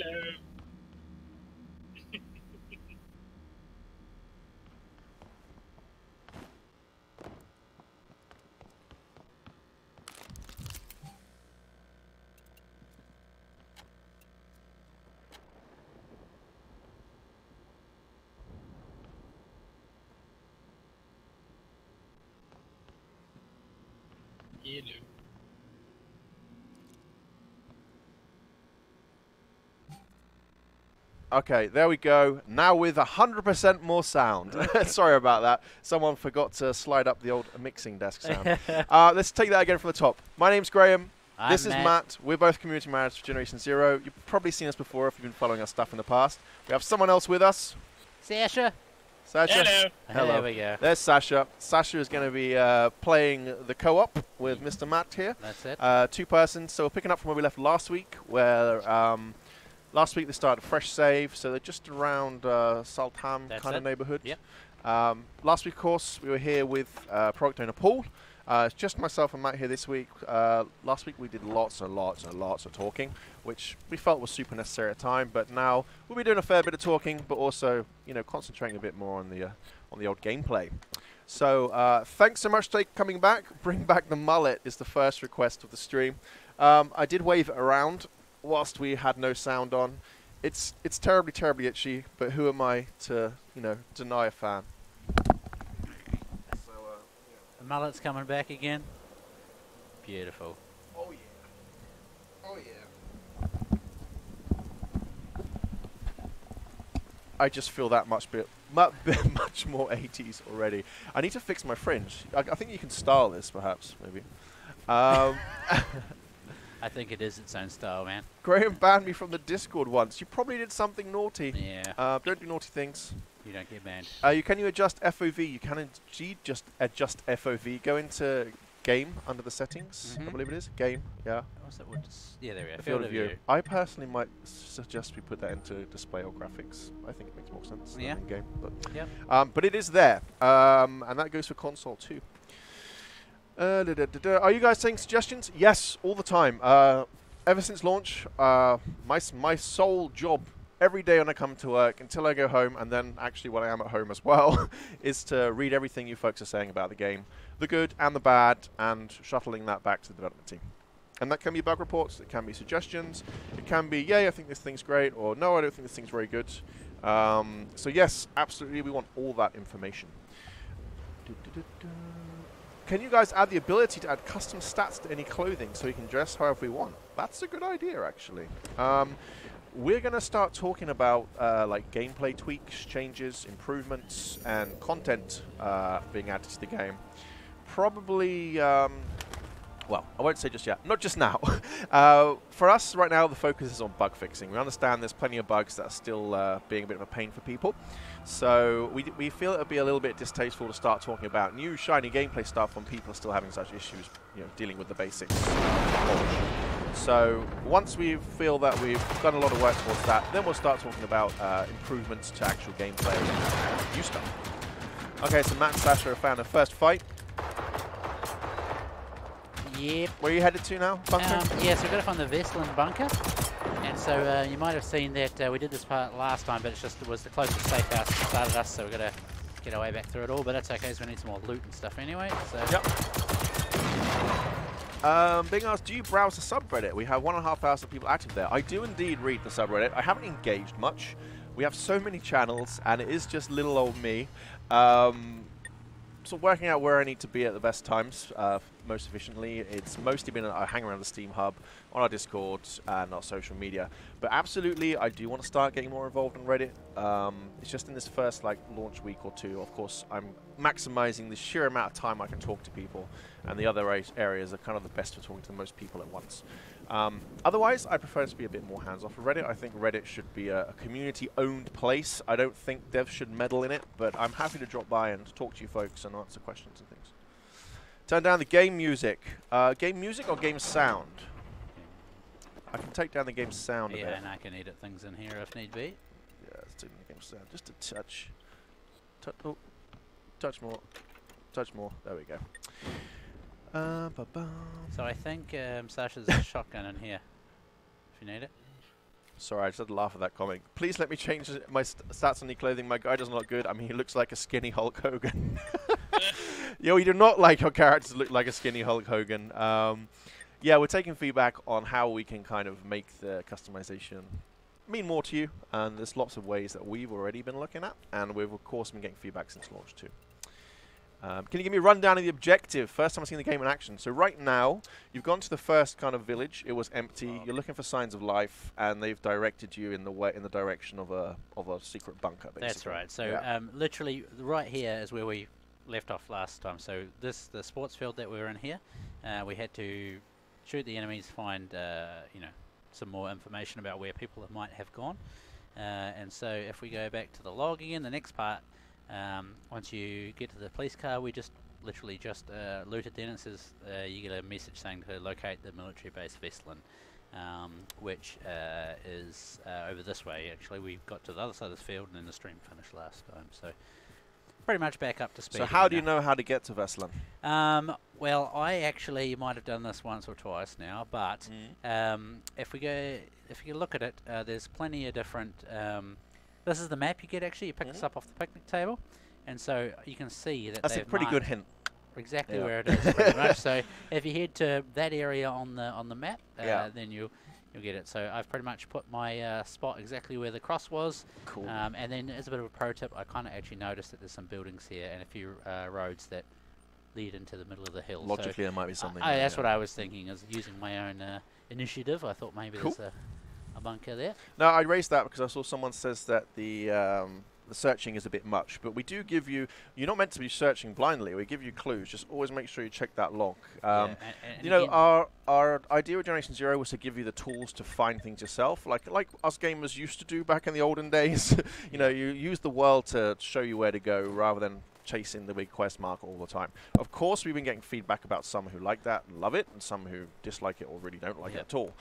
Hello. Hello. Okay, there we go. Now with 100% more sound. Sorry about that. Someone forgot to slide up the old mixing desk sound. Let's take that again from the top. My name's Graham. This is Matt. We're both community managers for Generation Zero. You've probably seen us before if you've been following our stuff in the past. We have someone else with us. Sasha. Sasha. Hello. Hello. There we go. There's Sasha. Sasha is going to be playing the co-op with Mr. Matt here. That's it. 2 persons. So we're picking up from where we left last week, where last week they started a fresh save, so they're just around Saltham kind of neighborhood. Yep. Last week, of course, we were here with product owner Paul. It's just myself and Matt here this week. Last week we did lots and lots and lots of talking, which we felt was super necessary at the time. But now we'll be doing a fair bit of talking, but also, you know, concentrating a bit more on the old gameplay. So thanks so much for coming back. Bring back the mullet is the first request of the stream. I did wave it around whilst we had no sound on. It's terribly, terribly itchy, but who am I to, you know, deny a fan? So, The mullet's coming back again. Beautiful. oh yeah. Oh yeah. I just feel that much much more 80s already. I need to fix my fringe. I think you can style this, perhaps, maybe. I think it is its own style, man. Graham banned me from the Discord once. You probably did something naughty. Yeah. Don't do naughty things. You don't get banned. Can you adjust FOV? You can indeed just adjust FOV. Go into game under the settings. I believe it is game. Yeah. What's that word? Yeah, there we go. The field of view. I personally might suggest we put that into display or graphics. I think it makes more sense than in game. But yeah. But it is there, and that goes for console too. Are you guys saying suggestions? Yes, all the time. Ever since launch, my sole job every day when I come to work until I go home, and then actually when I am at home as well, is to read everything you folks are saying about the game, the good and the bad, and shuttling that back to the development team. And that can be bug reports, it can be suggestions, it can be, yay, I think this thing's great, or no, I don't think this thing's very good. So yes, absolutely, we want all that information. Can you guys add the ability to add custom stats to any clothing so you can dress however we want? That's a good idea, actually. We're going to start talking about like gameplay tweaks, changes, improvements, and content being added to the game. Probably, well, I won't say just yet. Not just now. For us, right now, the focus is on bug fixing. We understand there's plenty of bugs that are still being a bit of a pain for people. So we feel it would be a little bit distasteful to start talking about new, shiny gameplay stuff when people are still having such issues, you know, dealing with the basics. So once we feel that we've done a lot of work towards that, then we'll start talking about improvements to actual gameplay and new stuff. Okay, so Matt and Sasha have found their first fight. Yep. Where are you headed to now? Bunker? Yeah, so we've got to find the Vestlin bunker. And so you might have seen that we did this part last time, but it was the closest safe house that started us, so we've got to get our way back through it all. But that's okay, so we need some more loot and stuff anyway. So. Yep. Being asked, do you browse the subreddit? We have 1,500 people active there. I do indeed read the subreddit. I haven't engaged much. We have so many channels, and it is just little old me. So working out where I need to be at the best times, most efficiently. It's mostly been I hang around the Steam Hub, on our Discord, and our social media. But absolutely, I do want to start getting more involved on Reddit. It's just in this first launch week or two, of course, I'm maximizing the sheer amount of time I can talk to people, and the other areas are kind of the best for talking to the most people at once. Otherwise, I prefer to be a bit more hands-off with Reddit. I think Reddit should be a community-owned place. I don't think devs should meddle in it, but I'm happy to drop by and talk to you folks and answer questions and things. Turn down the game music. Game music or game sound? I can take down the game sound a bit. Yeah, and I can edit things in here if need be. Yeah, let's take down the game sound. Just a touch. Oh, touch more. Touch more. There we go. So I think Sasha's a shotgun in here, if you need it. Sorry, I just had to laugh at that comment. Please let me change my stats on the clothing. My guy doesn't look good. I mean, he looks like a skinny Hulk Hogan. Yo, we do not like our characters to look like a skinny Hulk Hogan. Yeah, we're taking feedback on how we can kind of make the customization mean more to you. And there's lots of ways that we've already been looking at. And we've, of course, been getting feedback since launch, too. Can you give me a rundown of the objective? First time I've seen the game in action. So right now, you've gone to the first kind of village. It was empty. You're looking for signs of life, and they've directed you in the direction of a secret bunker. Basically. That's right. So literally, right here is where we left off last time. So the sports field that we were in here, we had to shoot the enemies, find you know, some more information about where people might have gone. And so if we go back to the log again, the next part. Once you get to the police car, we just literally looted then. It says you get a message saying to locate the military base Vestland, which is over this way. Actually, we got to the other side of the field and then the stream finished last time. So pretty much back up to speed. So how do you know how to get to Vestland? Well, I actually might have done this once or twice now, but if you look at it, there's plenty of different. This is the map you get actually. You pick this up off the picnic table, and so you can see that that's a pretty good hint. Exactly where it is, pretty much. So if you head to that area on the map, then you'll get it. So I've pretty much put my spot exactly where the cross was. Cool. And then as a bit of a pro tip, I kind of actually noticed that there's some buildings here and a few roads that lead into the middle of the hill. Logically, so there might be something. that's what I was thinking, is using my own initiative. I thought maybe there's a bunker there. No, I raised that because I saw someone says that the searching is a bit much, but we do give you. You're not meant to be searching blindly. We give you clues. Just always make sure you check that log. And you know, our idea with Generation Zero was to give you the tools to find things yourself, like us gamers used to do back in the olden days. You know, you use the world to show you where to go rather than chasing the big quest mark all the time. Of course, we've been getting feedback about some who like that and love it, and some who dislike it or really don't like it at all.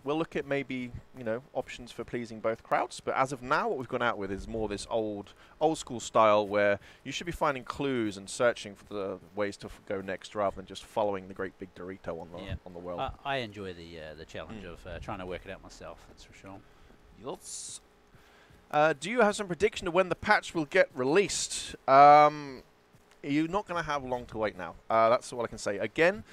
We'll look at maybe, you know, options for pleasing both crowds, but as of now, what we've gone out with is more this old school style where you should be finding clues and searching for the ways to go next rather than just following the great big Dorito on the world. I enjoy the challenge of trying to work it out myself. That's for sure. Yes. Do you have some prediction of when the patch will get released? You're not going to have long to wait now. That's all I can say. Again,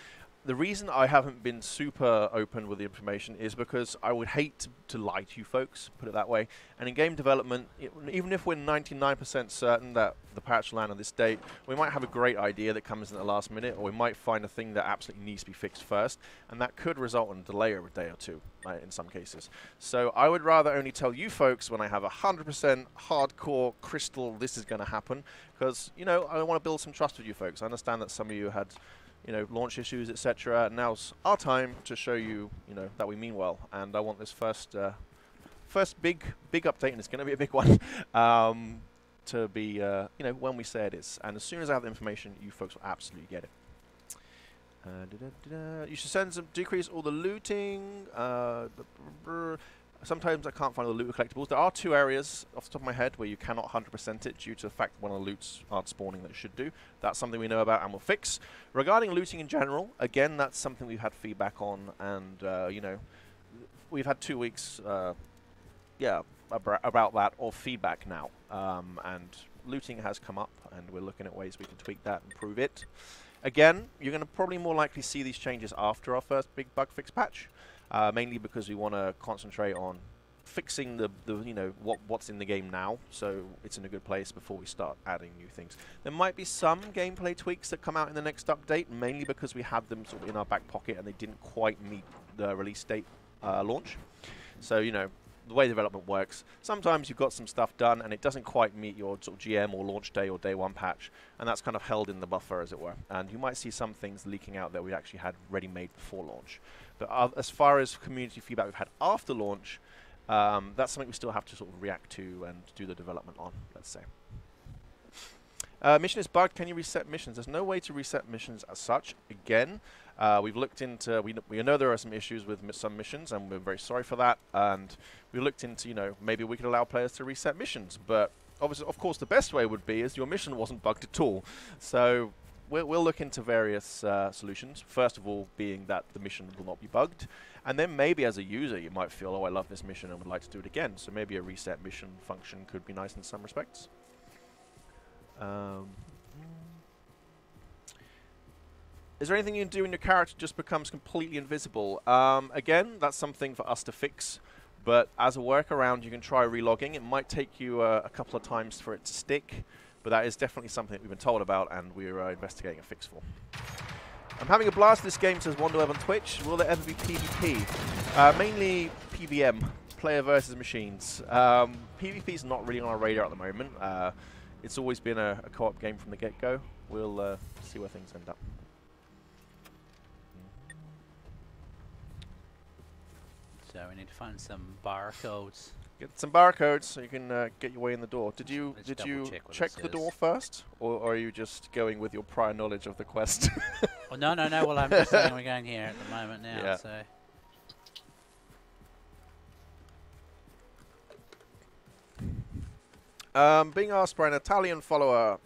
the reason I haven't been super open with the information is because I would hate to lie to you folks, put it that way. And in game development, even if we're 99% certain that the patch will land on this date, we might have a great idea that comes in at the last minute, or we might find a thing that absolutely needs to be fixed first, and that could result in a delay of a day or two in some cases. So I would rather only tell you folks when I have 100% hardcore crystal this is going to happen, because, you know, I want to build some trust with you folks. I understand that some of you had, you know, launch issues, etc. Now's our time to show you, you know, that we mean well. And I want this first big update, and it's going to be a big one, to be, you know, when we say it is. And as soon as I have the information, you folks will absolutely get it. You should decrease all the looting. Sometimes I can't find the loot collectibles. There are 2 areas off the top of my head where you cannot 100% it due to the fact one of the loots aren't spawning that it should do. That's something we know about and we'll fix. Regarding looting in general, again, that's something we've had feedback on, and you know, we've had 2 weeks, about that, or feedback now, and looting has come up, and we're looking at ways we can tweak that and improve it. Again, you're going to probably more likely see these changes after our first big bug fix patch. Mainly because we want to concentrate on fixing the you know, what's in the game now, so it's in a good place before we start adding new things. There might be some gameplay tweaks that come out in the next update, mainly because we had them sort of in our back pocket and they didn't quite meet the release date launch. So, you know, the way development works, sometimes you've got some stuff done and it doesn't quite meet your sort of GM or launch day or day 1 patch, and that's kind of held in the buffer, as it were. And you might see some things leaking out that we actually had ready-made before launch. But as far as community feedback we've had after launch, that's something we still have to sort of react to and do the development on, let's say. Mission is bugged. Can you reset missions? There's no way to reset missions as such. Again, we've looked into, we know there are some issues with some missions, and we're very sorry for that. And we looked into, you know, maybe we could allow players to reset missions. But obviously, of course, the best way would be is your mission wasn't bugged at all. So we'll look into various solutions. First of all, being that the mission will not be bugged, and then maybe as a user you might feel, oh, I love this mission and would like to do it again. So maybe a reset mission function could be nice in some respects. Is there anything you can do when your character just becomes completely invisible? Again, that's something for us to fix. But as a workaround, you can try relogging. It might take you a couple of times for it to stick, but that is definitely something that we've been told about, and we're investigating a fix for. I'm having a blast with this game, says Wonderweb on Twitch. Will there ever be PvP? Mainly PVM, player versus machines. PvP is not really on our radar at the moment. It's always been a co-op game from the get-go. We'll see where things end up. So we need to find some barcodes. Get some barcodes so you can get your way in the door. Did you check the door first, or are you just going with your prior knowledge of the quest? Oh, no. Well, I'm just saying we're going here at the moment now. Yeah. So. Being asked by an Italian follower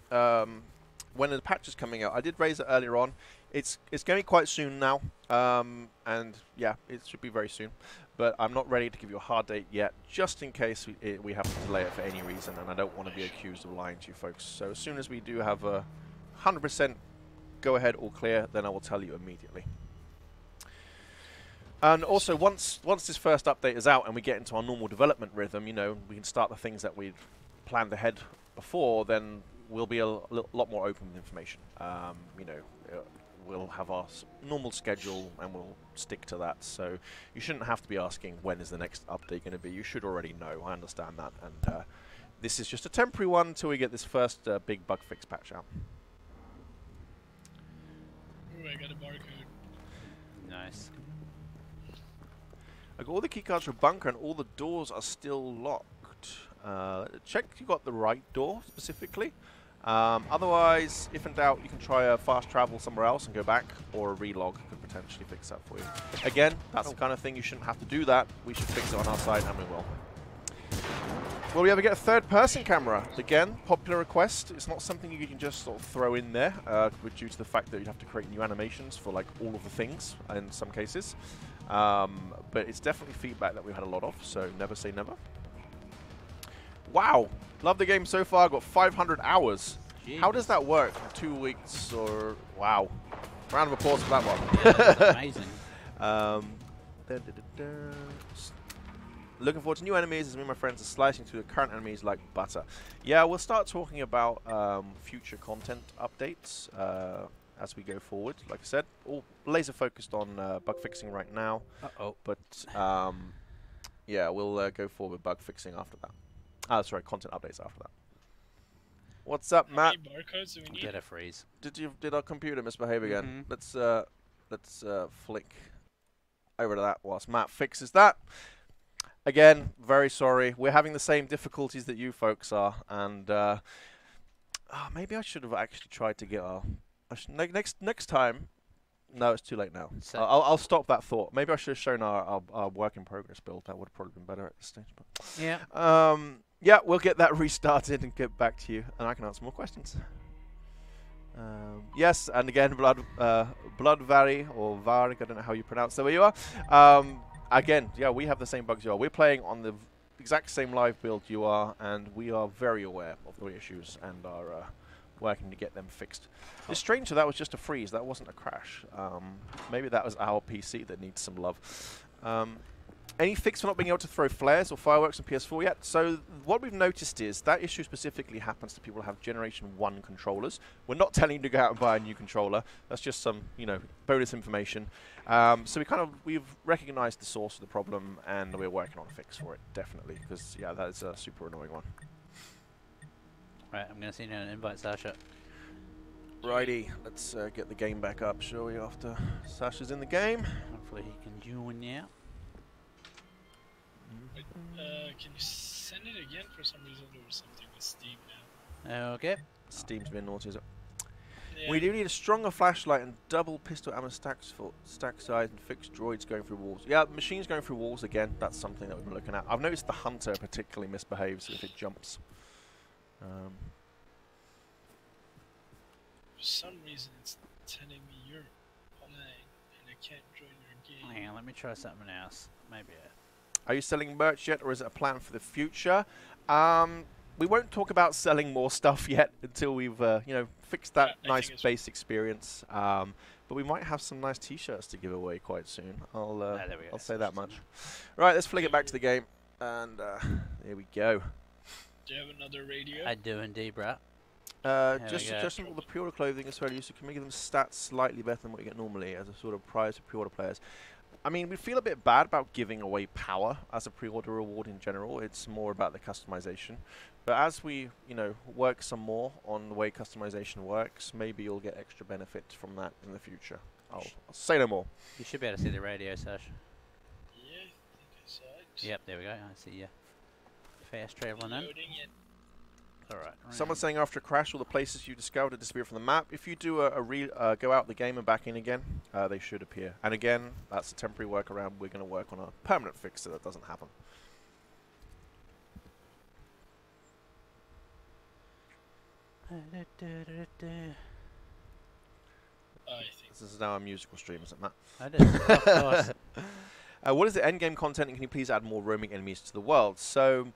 when the patch is coming out. I did raise it earlier on. It's going to be quite soon now, and yeah, it should be very soon. But I'm not ready to give you a hard date yet, just in case we have to delay it for any reason, and I don't want to be accused of lying to you folks. So as soon as we do have a 100% go ahead all clear, then I will tell you immediately. And also, once this first update is out and we get into our normal development rhythm, you know, we can start the things that we'd planned ahead before, then we'll be a lot more open with information. You know, we'll have our normal schedule and we'll stick to that. So you shouldn't have to be asking when is the next update going to be. You should already know. I understand that. And this is just a temporary one until we get this first big bug fix patch out. Ooh, I got a barcode. Nice. I got all the keycards for bunker and all the doors are still locked. Check you got the right door specifically. Otherwise, if in doubt, you can try a fast travel somewhere else and go back, or a relog could potentially fix that for you. Again, that's the kind of thing you shouldn't have to do that. We should fix it on our side, and we will. Will we ever get a third-person camera? Again, popular request. It's not something you can just sort of throw in there, due to the fact that you'd have to create new animations for like all of the things in some cases. But it's definitely feedback that we've had a lot of, so never say never. Wow, love the game so far. Got 500 hours. Jeez. How does that work? 2 weeks or wow? Round of applause for that one. Yeah, amazing. Looking forward to new enemies as me and my friends are slicing through the current enemies like butter. Yeah, we'll start talking about future content updates as we go forward. Like I said, all laser focused on bug fixing right now. But yeah, we'll go forward with bug fixing after that. Sorry, content updates after that. What's up, Matt? How many barcodes do we need? Get a freeze. Did our computer misbehave again? Let's flick over to that whilst Matt fixes that. Again, very sorry. We're having the same difficulties that you folks are, and maybe I should have actually tried to get our next time. No, it's too late now. So I'll stop that thought. Maybe I should have shown our work in progress build. That would have probably been better at this stage. But yeah. Yeah, we'll get that restarted and get back to you, and I can answer more questions. Yes, and again, Blood Vary or Varg, I don't know how you pronounce that. Where you are. Again, yeah, we have the same bugs you are. We're playing on the exact same live build you are, and we are very aware of the issues and are working to get them fixed. It's strange that was just a freeze. That wasn't a crash. Maybe that was our PC that needs some love. Any fix for not being able to throw flares or fireworks on PS4 yet? So what we've noticed is that issue specifically happens to people who have Generation 1 controllers. We're not telling you to go out and buy a new controller. That's just some, you know, bonus information. So we've recognized the source of the problem, and we're working on a fix for it, definitely, because yeah, that is a super annoying one. Right, I'm going to send you an invite, Sasha. Righty, let's get the game back up, shall we, after Sasha's in the game. Hopefully he can join now. Can you send it again? For some reason there was something with Steam now. Okay. Steam's been naughty, is it? Yeah. We do need a stronger flashlight and double pistol ammo stack size and fixed droids going through walls. Yeah, machines going through walls again. That's something that we've been looking at. I've noticed the Hunter particularly misbehaves if it jumps. For some reason, it's telling me you're online, and I can't join your game. Hang on, let me try something else. Maybe. Are you selling merch yet, or is it a plan for the future? We won't talk about selling more stuff yet until we've, you know, fixed that nice base experience. But we might have some nice T-shirts to give away quite soon. I'll say that much. Right, let's flick it back to the game, and here we go. Do you have another radio? I do indeed, bruh. Just suggesting all the pre-order clothing is fairly useful. Can we give them stats slightly better than what you get normally as a sort of prize for pre-order players? I mean, we feel a bit bad about giving away power as a pre-order reward in general. It's more about the customization. But as we, you know, work some more on the way customization works, maybe you'll get extra benefit from that in the future. I'll say no more. You should be able to see the radio, Sash. Yeah, I think I saw it. Yep, there we go. I see you. Fast traveling in. Loading it. Alright. Someone's saying after a crash, all the places you discovered have disappeared from the map. If you do go out the game and back in again, they should appear. And again, that's a temporary workaround. We're going to work on a permanent fix so that doesn't happen. This is now a musical stream, isn't it, Matt? I did. Of course. What is the endgame content, and can you please add more roaming enemies to the world? So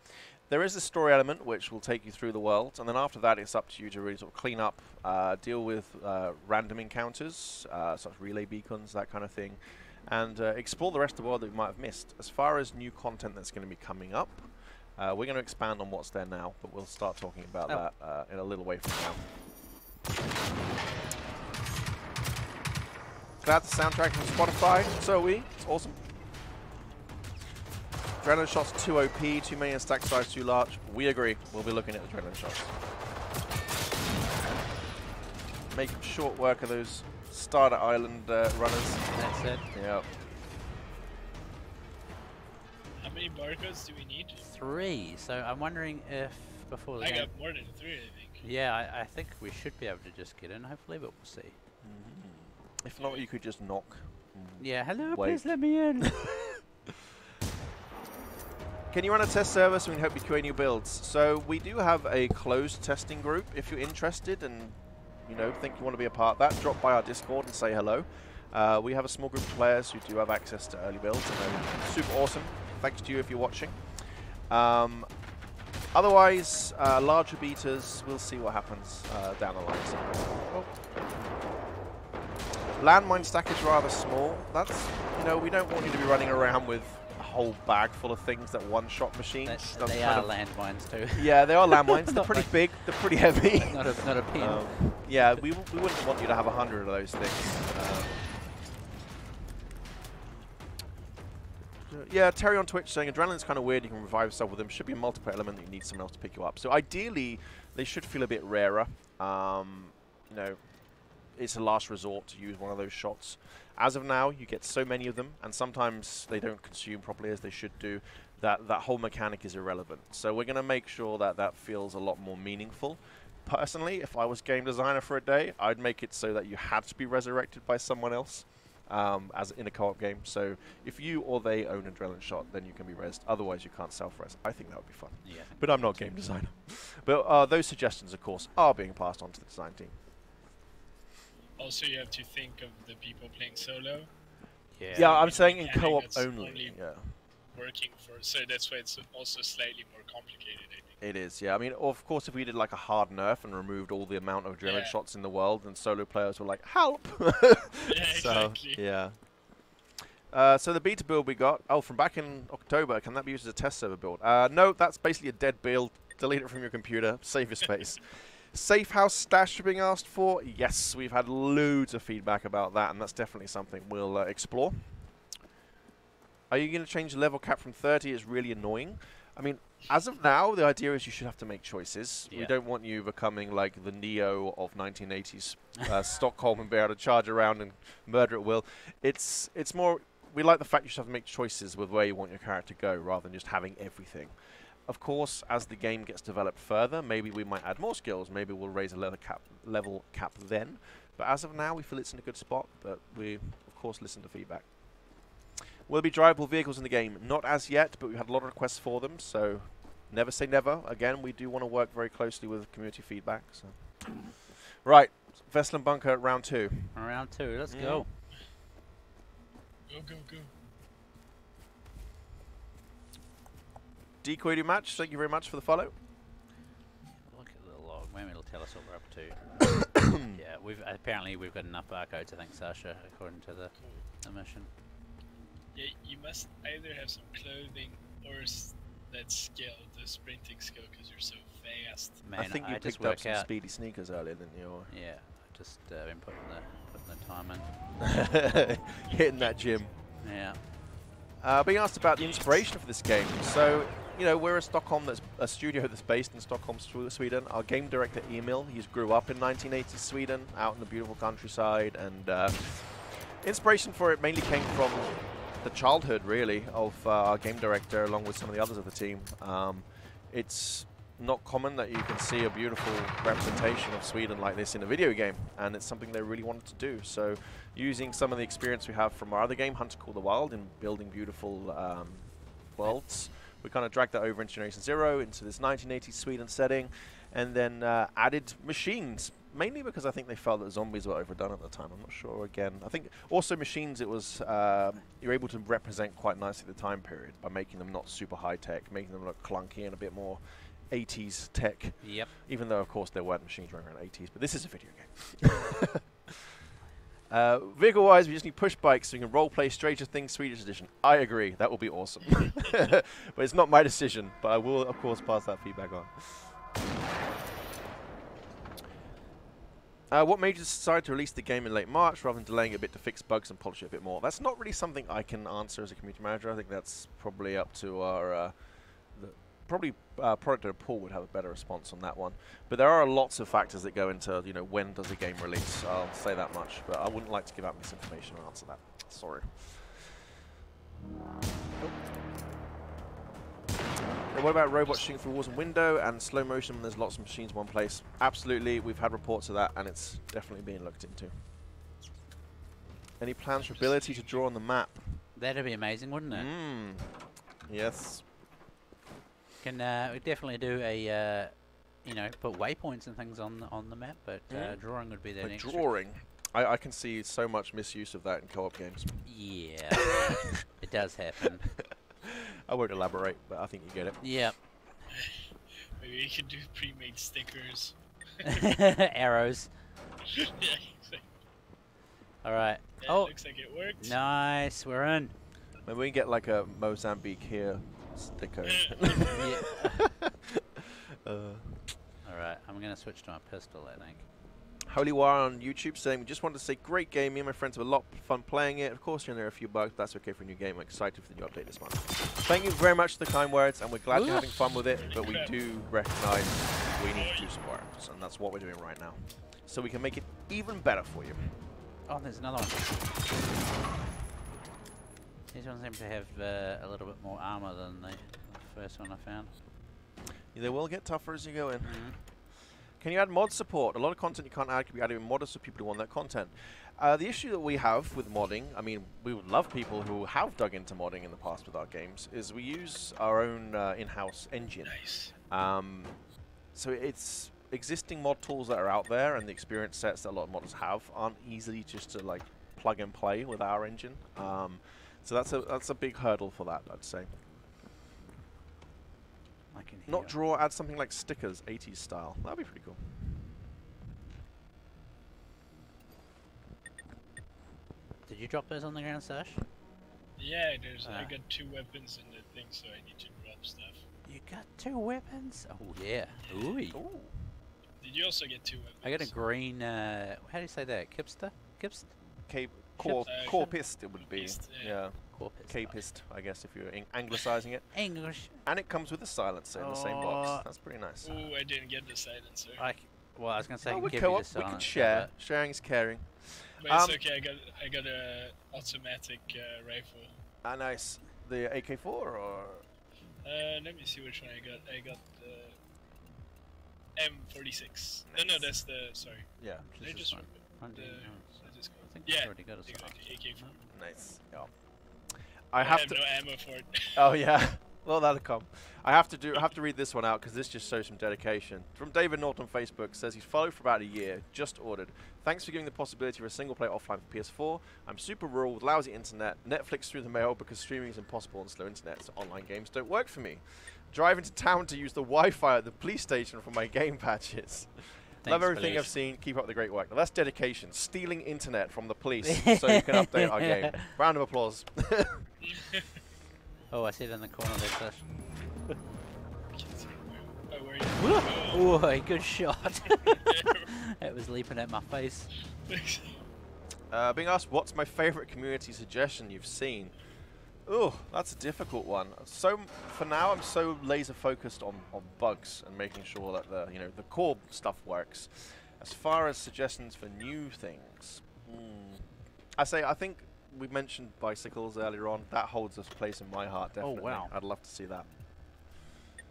there is a story element which will take you through the world, and then after that it's up to you to really sort of clean up, deal with random encounters, such as relay beacons, that kind of thing, and explore the rest of the world that we might have missed. As far as new content that's going to be coming up, we're going to expand on what's there now, but we'll start talking about that in a little way from now. Glad the soundtrack from Spotify, so are we. It's awesome. Adrenaline shots too OP, too many and stack size too large. We agree. We'll be looking at adrenaline shots. Make short work of those starter island runners. That's it. Yeah. How many barcodes do we need? 3. So I'm wondering if before the I game. got more than 3, I think. Yeah, I think we should be able to just get in, hopefully, but we'll see. If not, you could just knock. Yeah, hello, Wait. please let me in. Can you run a test server so we can help you QA new builds? So we do have a closed testing group. If you're interested and you know think you want to be a part of that, drop by our Discord and say hello. We have a small group of players who do have access to early builds, and they're super awesome. Thanks to you if you're watching. Otherwise, larger beaters, we'll see what happens down the line. Oh. Landmine stack is rather small. That's, you know, we don't want you to be running around with a whole bag full of things that one-shot machines. They are landmines too. Yeah, they are landmines. They're pretty big. They're pretty heavy. Not a pin. Yeah, we wouldn't want you to have 100 of those things. Yeah, Terry on Twitch saying Adrenaline's kind of weird. You can revive yourself with them. Should be a multiplayer element that you need someone else to pick you up. So ideally, they should feel a bit rarer. You know, it's a last resort to use one of those shots. As of now, you get so many of them, and sometimes they don't consume properly as they should do, that whole mechanic is irrelevant. So we're going to make sure that that feels a lot more meaningful. Personally, if I was game designer for a day, I'd make it so that you had to be resurrected by someone else as in a co-op game. So if you or they own Adrenaline Shot, then you can be rezzed. Otherwise, you can't self-res. I think that would be fun. Yeah, but I'm not game designer. But those suggestions, of course, are being passed on to the design team. Also, you have to think of the people playing solo. Yeah, I'm saying in co-op only. Yeah. Working for, so that's why it's also slightly more complicated, I think. It is, yeah. I mean, of course, if we did like a hard nerf and removed all the amount of adrenaline shots in the world, and solo players were like, help! Yeah, exactly. So, yeah. So the beta build we got, from back in October, can that be used as a test server build? No, that's basically a dead build. Delete it from your computer. Save your space. Safe house stash being asked for. Yes, we've had loads of feedback about that, and that's definitely something we'll explore. Are you going to change the level cap from 30? It's really annoying. I mean, as of now, the idea is you should have to make choices. Yeah. We don't want you becoming like the Neo of 1980s Stockholm and be able to charge around and murder at will. It's more, we like the fact you should have to make choices with where you want your character to go rather than just having everything. Of course, as the game gets developed further, maybe we might add more skills. Maybe we'll raise a level cap then. But as of now, we feel it's in a good spot. But we, of course, listen to feedback. Will there be drivable vehicles in the game? Not as yet, but we've had a lot of requests for them. So never say never. Again, we do want to work very closely with community feedback. So. Right, Vestland Bunker round 2. Round 2, let's go. Go, go, go. Decoy match, thank you very much for the follow. Look at the log. Maybe it'll tell us what we're up to. Yeah, apparently we've got enough barcodes, I think, Sasha, according to the mission. Yeah, you must either have some clothing or that skill, the sprinting skill, because you're so fast. Man, I think you picked up some speedy sneakers earlier, didn't you? Or? Yeah, I just been putting the time in. Hitting that gym. Yeah. Being asked about the inspiration for this game. So, you know, we're a studio that's based in Stockholm, Sweden. Our game director, Emil, he grew up in 1980s Sweden, out in the beautiful countryside, and inspiration for it mainly came from the childhood, really, of our game director, along with some of the others of the team. It's not common that you can see a beautiful representation of Sweden like this in a video game, and it's something they really wanted to do. So using some of the experience we have from our other game, Hunter Call the Wild, in building beautiful worlds, we kind of dragged that over into Generation Zero, into this 1980s Sweden setting, and then added machines, mainly because I think they felt that zombies were overdone at the time. I'm not sure, again. I think also machines, it was, you're able to represent quite nicely the time period by making them not super high-tech, making them look clunky and a bit more 80s tech. Yep. Even though, of course, there weren't machines running around 80s, but this is a video game. Vehicle-wise, we just need push bikes so we can roleplay Stranger Things Swedish Edition. I agree. That will be awesome. But it's not my decision, but I will, of course, pass that feedback on. What made you decide to release the game in late March rather than delaying it a bit to fix bugs and polish it a bit more? That's not really something I can answer as a community manager. I think that's probably up to our... product owner Paul would have a better response on that one. But there are lots of factors that go into, you know, when does a game release. I'll say that much, but I wouldn't like to give out misinformation and answer that. Sorry. And what about robots shooting through walls and window and slow motion when there's lots of machines in one place? Absolutely, we've had reports of that, and it's definitely being looked into. Any plans for ability to draw on the map? That'd be amazing, wouldn't it? Yes. Can we definitely do a, you know, put waypoints and things on the map, but drawing would be the next. Drawing, I can see so much misuse of that in co-op games. Yeah, it does happen. I won't elaborate, but I think you get it. Yep. Maybe you can do pre-made stickers. Arrows. Yeah, exactly. All right. Yeah, oh, looks like it worked. Nice, we're in. Maybe we can get like a Mozambique here sticker. Alright, I'm going to switch to my pistol, I think. Holy War on YouTube saying, we just wanted to say great game. Me and my friends have a lot of fun playing it. Of course, there are a few bugs. That's okay for a new game. I'm excited for the new update this month. Thank you very much for the kind words, and we're glad you're having fun with it, but we do recognize we need to do some work, and that's what we're doing right now. So we can make it even better for you. Oh, there's another one. These ones seem to have a little bit more armor than the first one I found. Yeah, they will get tougher as you go in. Can you add mod support? A lot of content you can't add can be added in modders for people who want that content. The issue that we have with modding, I mean, we would love people who have dug into modding in the past with our games, is we use our own in-house engine. Nice. So it's existing mod tools that are out there, and the experience sets that a lot of modders have aren't easily just to like plug and play with our engine. So that's a big hurdle for that, I'd say. I can hear. Not draw, add something like stickers, 80s style. That'd be pretty cool. Did you drop those on the ground, Sash? Yeah, I got 2 weapons in the thing, so I need to drop stuff. You got 2 weapons? Oh yeah. Ooh. Did you also get 2 weapons? I got a green. How do you say that? Kipster? Kipst? Corpist, it would be. Yeah. Capist, I guess, if you're anglicizing it. English. And it comes with a silencer in the same box. That's pretty nice. Oh, I didn't get the silencer. Well, I was going to say, we give you the silencer. We can share. Sharing is caring. But it's okay, I got a automatic rifle. Ah, nice. The AK-4 or? Let me see which one I got. I got the M46. Nice. No, that's the, sorry. Yeah. I just yeah, already got a AK-4. Nice. Yeah. I have no ammo for it. Oh yeah. Well, that'll come. I have to read this one out because this just shows some dedication. From David Norton on Facebook, says he's followed for about a year, just ordered. Thanks for giving the possibility for a single player offline for PS4. I'm super rural with lousy internet, Netflix through the mail because streaming is impossible on slow internet, so online games don't work for me. Driving to town to use the Wi-Fi at the police station for my game patches. Love everything I've seen. Keep up the great work. Now that's dedication. Stealing internet from the police so you can update our game. Round of applause. Oh, I see it in the corner there, Sash. Oh, where are you? Oh, good shot. It was leaping at my face. Being asked, what's my favorite community suggestion you've seen? Oh, that's a difficult one. So for now, I'm so laser focused on bugs and making sure that the core stuff works. As far as suggestions for new things, I think we mentioned bicycles earlier on. That holds a place in my heart, definitely. Oh wow! I'd love to see that.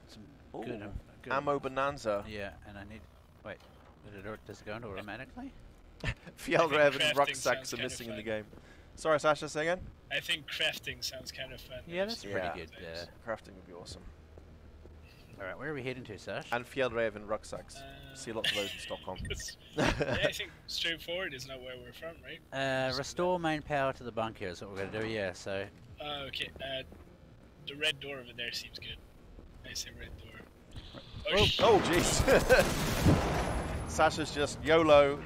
Some good ammo bonanza. Yeah, and I need. Wait, does it go into automatically? Fjellreven and rucksacks are missing in the game. Sorry, Sasha, say again? I think crafting sounds kind of fun. Yeah, that's pretty good. Crafting would be awesome. Alright, where are we heading to, Sash? And Fjellreven rucksacks. See lots of those in Stockholm. Yeah, I think straightforward is not where we're from, right? Restore main power to the bunker is what we're going to do, yeah, so... Okay, the red door over there seems good. I say red door. Oh, jeez. Sasha's just YOLO.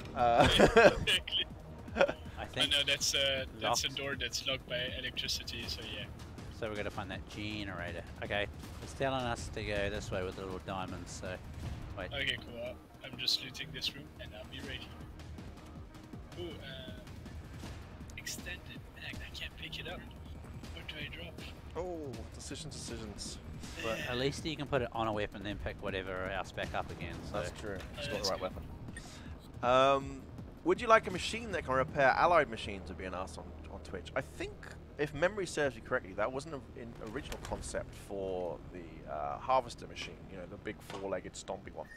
I know that's a door that's locked by electricity, so yeah. So we're going to find that generator. Okay, it's telling us to go this way with the little diamonds, so... Wait. Okay, cool. I'm just looting this room and I'll be ready. Ooh, extended mag. I can't pick it up. What do I drop? Oh, decisions. But at least you can put it on a weapon, then pick whatever else back up again. So. That's true. It's got the right weapon. Would you like a machine that can repair allied machines? Are being asked on Twitch. I think, if memory serves you correctly, that wasn't an original concept for the harvester machine. You know, the big four-legged stompy one.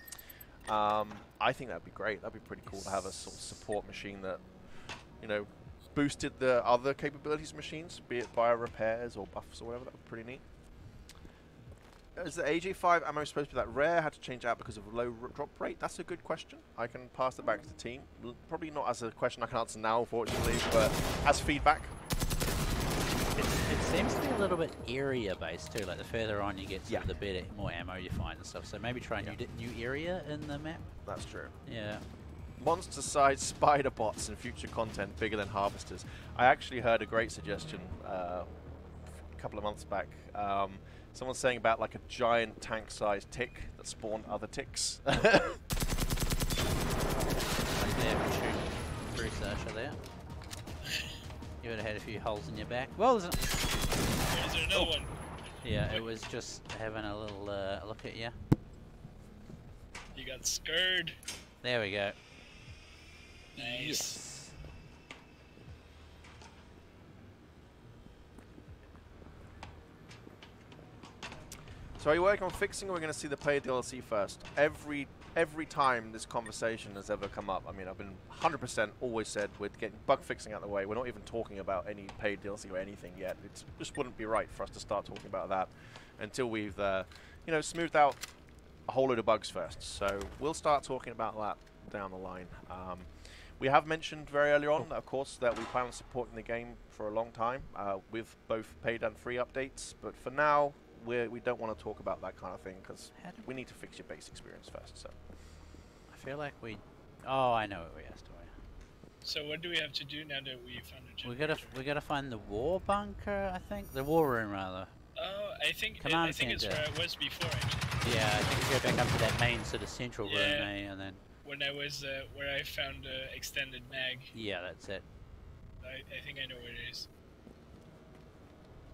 I think that'd be great. That'd be pretty cool to have a sort of support machine that, boosted the other capabilities of machines, be it via repairs or buffs or whatever. That would be pretty neat. Is the AJ5 ammo supposed to be that rare? Had to change out because of low drop rate? That's a good question. I can pass it back to the team. Probably not as a question I can answer now, unfortunately, but as feedback. It seems to be a little bit area based too. Like the further on you get, the better, more ammo you find and stuff. So maybe try a new area in the map. That's true. Yeah. Monster-sized spider bots and future content bigger than harvesters. I actually heard a great suggestion a couple of months back. Someone's saying about like a giant tank-sized tick that spawned other ticks. Like there, through Sasha there. You would have had a few holes in your back. Well, there's another one. Yeah, it was just having a little look at you. You got scared. There we go. Nice. Yes. So are you working on fixing, or are we going to see the paid DLC first? Every time this conversation has ever come up, I mean, I've been 100% always said we're getting bug fixing out of the way. We're not even talking about any paid DLC or anything yet. It just wouldn't be right for us to start talking about that until we've, smoothed out a whole load of bugs first. So we'll start talking about that down the line. We have mentioned very early on, of course, that we plan on supporting the game for a long time with both paid and free updates. But for now, we don't want to talk about that kind of thing because we need to fix your base experience first. So I feel like oh, I know what we asked for. So what do we have to do now that we found a generator? We gotta find the war bunker, I think, the war room rather. Oh, I think it's where I was before actually. Yeah, I think we go back up to that main sort of central room, and then. When I was where I found extended mag. Yeah, that's it. I think I know where it is.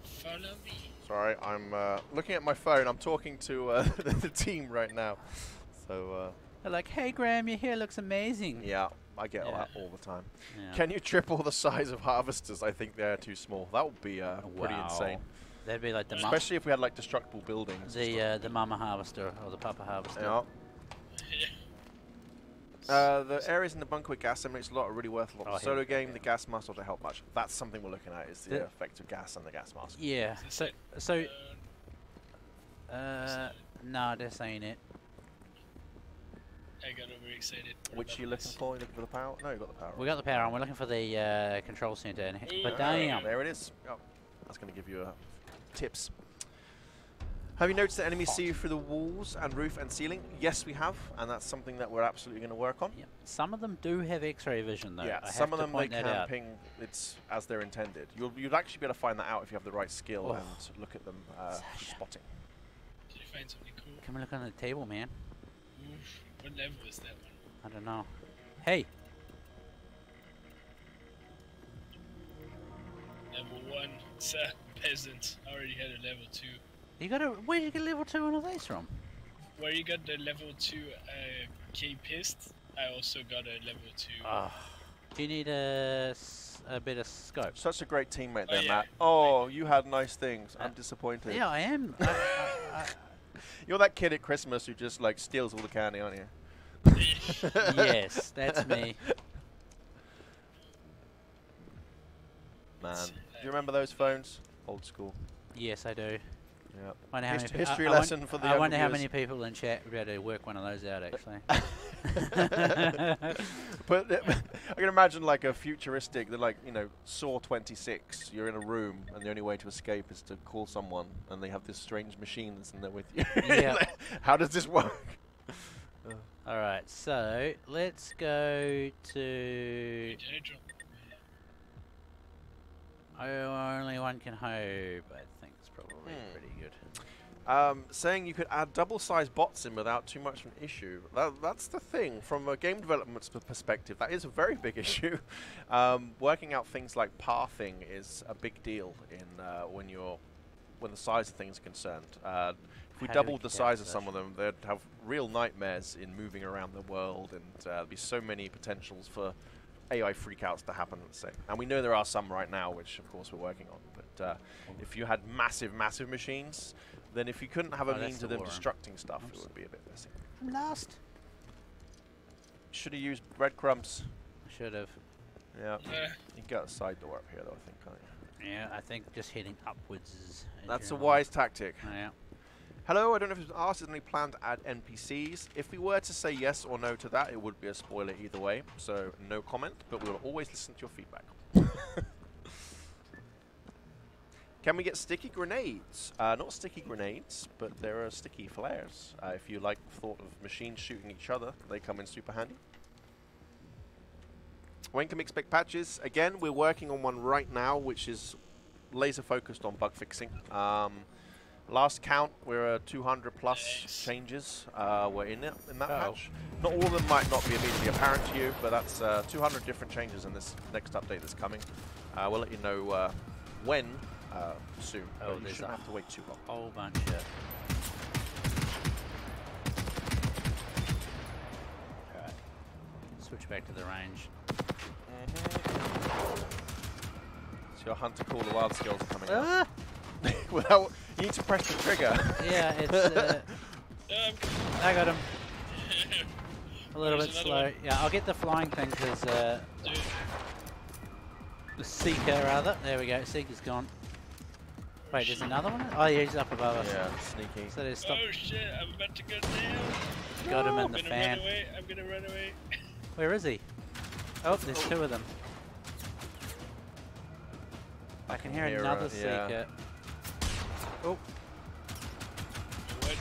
Follow me. Sorry, I'm looking at my phone. I'm talking to the team right now. So they're like, "Hey, Graham, your hair looks amazing." Yeah, I get that all the time. Yeah. Can you triple the size of harvesters? I think they're too small. That would be pretty insane. That'd be like the especially if we had like destructible buildings. The mama harvester or the papa harvester. Yeah. The areas in the bunker with gas emanates a lot are really worth a lot. The solo game, the gas mask doesn't help much. That's something we're looking at, is the effect of gas on the gas mask. Yeah. So No, this ain't it. I got overexcited. Which are you looking for? You looking for the power? No, you got the power. We got the power on. We're looking for the control center. And but Yeah. damn. There it is. Oh, that's going to give you tips. Have you noticed that enemies see you through the walls and roof and ceiling? Yes, we have, and that's something that we're absolutely going to work on. Yep. Some of them do have X-ray vision, though. Yeah, I some have of to them they point that can out. ping it's as they're intended. You'd actually be able to find that out if you have the right skill Oh. and look at them for Sasha. spotting. Did you find something cool? Come and look on the table, man. Oof. What level is that one? I don't know. Hey, Level 1. Sir, peasant. I already had a level 2. you got a. Where did you get level 2 on all these from? Where you got the level 2 K-Pist, I also got a level 2. Do you need a bit of scope? Such a great teammate Oh, there, yeah. Matt. Oh, you had nice things. I'm disappointed. Yeah, I am. You're that kid at Christmas who just like steals all the candy, aren't you? Yes, that's me. Man, do you remember those phones? Old school. Yes, I do. Yeah. Wonder how many pe- History I lesson for the I wonder younger how viewers. many people in chat would be able to work one of those out, actually. But I can imagine like a futuristic, they're like, you know, Saw 26. You're in a room, and the only way to escape is to call someone, and they have this strange machine that's in there with you. Yeah. Like, how does this work? Alright, so let's go to. Only one can hope. I think it's probably pretty good. Saying you could add double-sized bots in without too much of an issue. That's the thing. From a game development perspective, that is a very big issue. Working out things like pathing is a big deal in when the size of things are concerned. If we How do we doubled the get size out of of some that? of them, they'd have real nightmares in moving around the world, and there'd be so many potentials for AI freakouts to happen, let's say. And we know there are some right now, which of course we're working on. But if you had massive machines, then if you couldn't have a Oh, that's means the of them war room. destructing stuff, Oops. it would be a bit messy. I'm lost. Should have used breadcrumbs. I should have. Yeah. You got a side door up here, though, I think, can't you? Yeah, I think just heading upwards is. That's a general. wise tactic. Yeah. Hello, I don't know if it's been asked, is there any plan to add NPCs? If we were to say yes or no to that, it would be a spoiler either way, so no comment, but we'll always listen to your feedback. Can we get sticky grenades? Not sticky grenades, but there are sticky flares. If you like the thought of machines shooting each other, they come in super handy. When can we expect patches? Again, we're working on one right now, which is laser focused on bug fixing. Last count, we're 200 plus Nice. changes were in that Uh-oh. patch. Not all of them might not be immediately apparent to you, but that's 200 different changes in this next update that's coming. We'll let you know when soon. Oh, but you there's shouldn't a have to wait too long. Whole bunch of. Alright. Switch back to the range. So your hunter call the wild skills are coming out. Ah! Without, you need to press the trigger. Yeah, it's. I got him. A little There's bit another slow. one. Yeah, I'll get the flying thing because Dude, the Seeker rather. There we go. Seeker's gone. Wait, there's another one? Oh, yeah, he's up above us. Yeah, sneaky. So there's stop. oh shit, I'm about to go down. Got him in I'm the gonna fan. run away. I'm gonna run away. Where is he? Oh, there's two of them. I can hear another yeah. Seeker. Oh, What?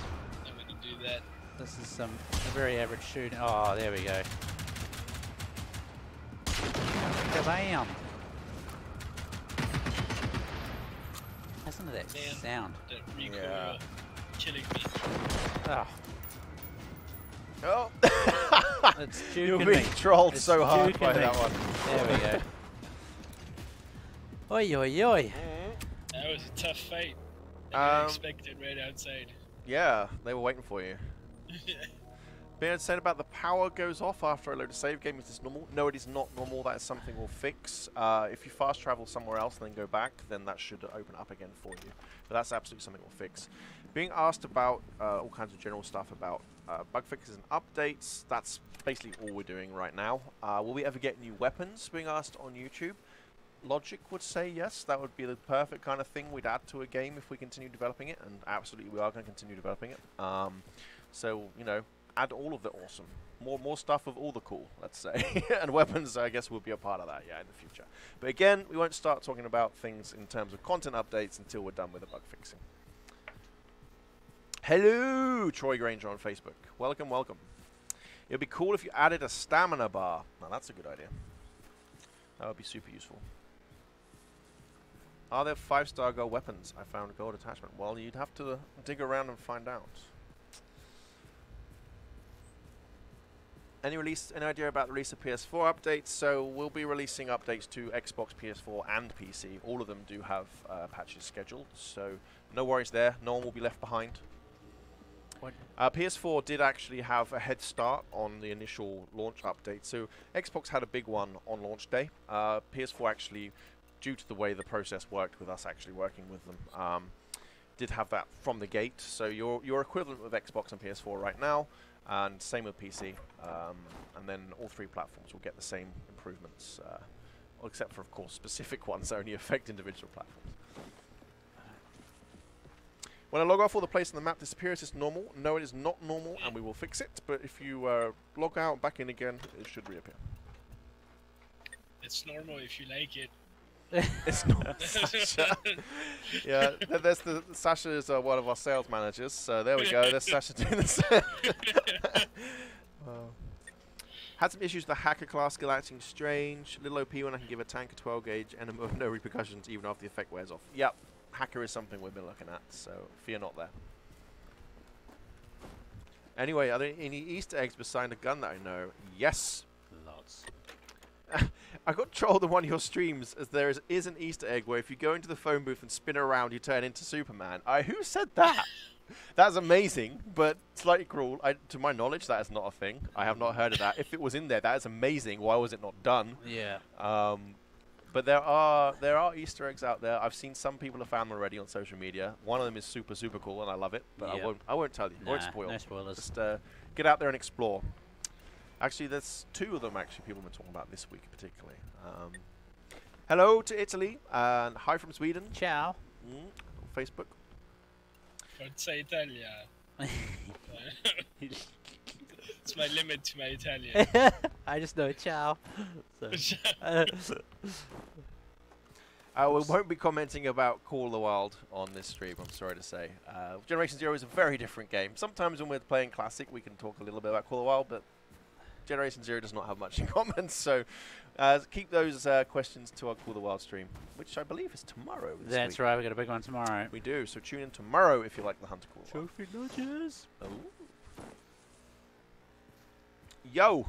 I'm gonna do that. this is a very average shooting. Oh, there we go. Kabam! Listen to that Man. sound. That recoil Yeah. killing me. Oh, Oh! it's You're juking being me. trolled It's so hard juking by me. that one. There we go. Oi, oi, oi. That was a tough fight. I didn't expect it right outside. Yeah, they were waiting for you. Being said about the power goes off after I load a save game, is this normal? No, it is not normal. That is something we'll fix. If you fast travel somewhere else and then go back, then that should open up again for you. But that's absolutely something we'll fix. Being asked about all kinds of general stuff about bug fixes and updates, that's basically all we're doing right now. Will we ever get new weapons? Being asked on YouTube. logic would say yes, that would be the perfect kind of thing we'd add to a game if we continue developing it, and absolutely we are going to continue developing it. So, you know, add all of the awesome. More stuff of all the cool, let's say. And weapons, I guess, will be a part of that, yeah, in the future. But again, we won't start talking about things in terms of content updates until we're done with the bug fixing. Hello, Troy Granger on Facebook. Welcome, welcome. It would be cool if you added a stamina bar. Now, that's a good idea. That would be super useful. Are there 5-star gold weapons? I found a gold attachment. Well, you'd have to dig around and find out. Any idea about the release of PS4 updates? So we'll be releasing updates to Xbox, PS4, and PC. All of them do have patches scheduled, so no worries there. No one will be left behind. PS4 did actually have a head start on the initial launch update. So Xbox had a big one on launch day. PS4 actually, due to the way the process worked with us actually working with them, did have that from the gate. So your equivalent with Xbox and PS4 right now. And same with PC, and then all 3 platforms will get the same improvements, well, except for, of course, specific ones that only affect individual platforms. When I log off, all the place on the map disappears. Is normal? No, it is not normal, and we will fix it. But if you log out and back in again, it should reappear. It's normal if you like it. It's not Sasha. Yeah, Sasha is one of our sales managers, so there we go. There's Sasha doing this. Had some issues with the hacker class skill acting strange. Little OP when I can give a tank a 12 gauge and no repercussions even after the effect wears off. Yep, hacker is something we've been looking at, so fear not there. Anyway, are there any Easter eggs beside a gun that I know? Yes. Lots. I got trolled on one of your streams as there is an Easter egg where if you go into the phone booth and spin around, you turn into Superman. Who said that? That's amazing, but slightly cruel. To my knowledge, that is not a thing. I have not heard of that. If it was in there, that is amazing. Why was it not done? Yeah. But there are Easter eggs out there. I've seen some people have found them already on social media. One of them is super cool, and I love it. But yep. I won't tell you. Nah, I won't spoil. No spoilers. Just get out there and explore. Actually, there's 2 of them actually people have been talking about this week particularly. Hello to Italy and hi from Sweden. Ciao. On Facebook. Forza Italia. It's my limit to my Italian. I just know ciao. So. We won't be commenting about Call of the Wild on this stream, I'm sorry to say. Generation Zero is a very different game. Sometimes when we're playing Classic, we can talk a little bit about Call of the Wild, but Generation Zero does not have much in common, so keep those questions to our Call of the Wild stream, which I believe is tomorrow. That's right, we've got a big one tomorrow. We do, so tune in tomorrow if you like the Hunter Call of the Wild. Trophy nudges. Oh. Yo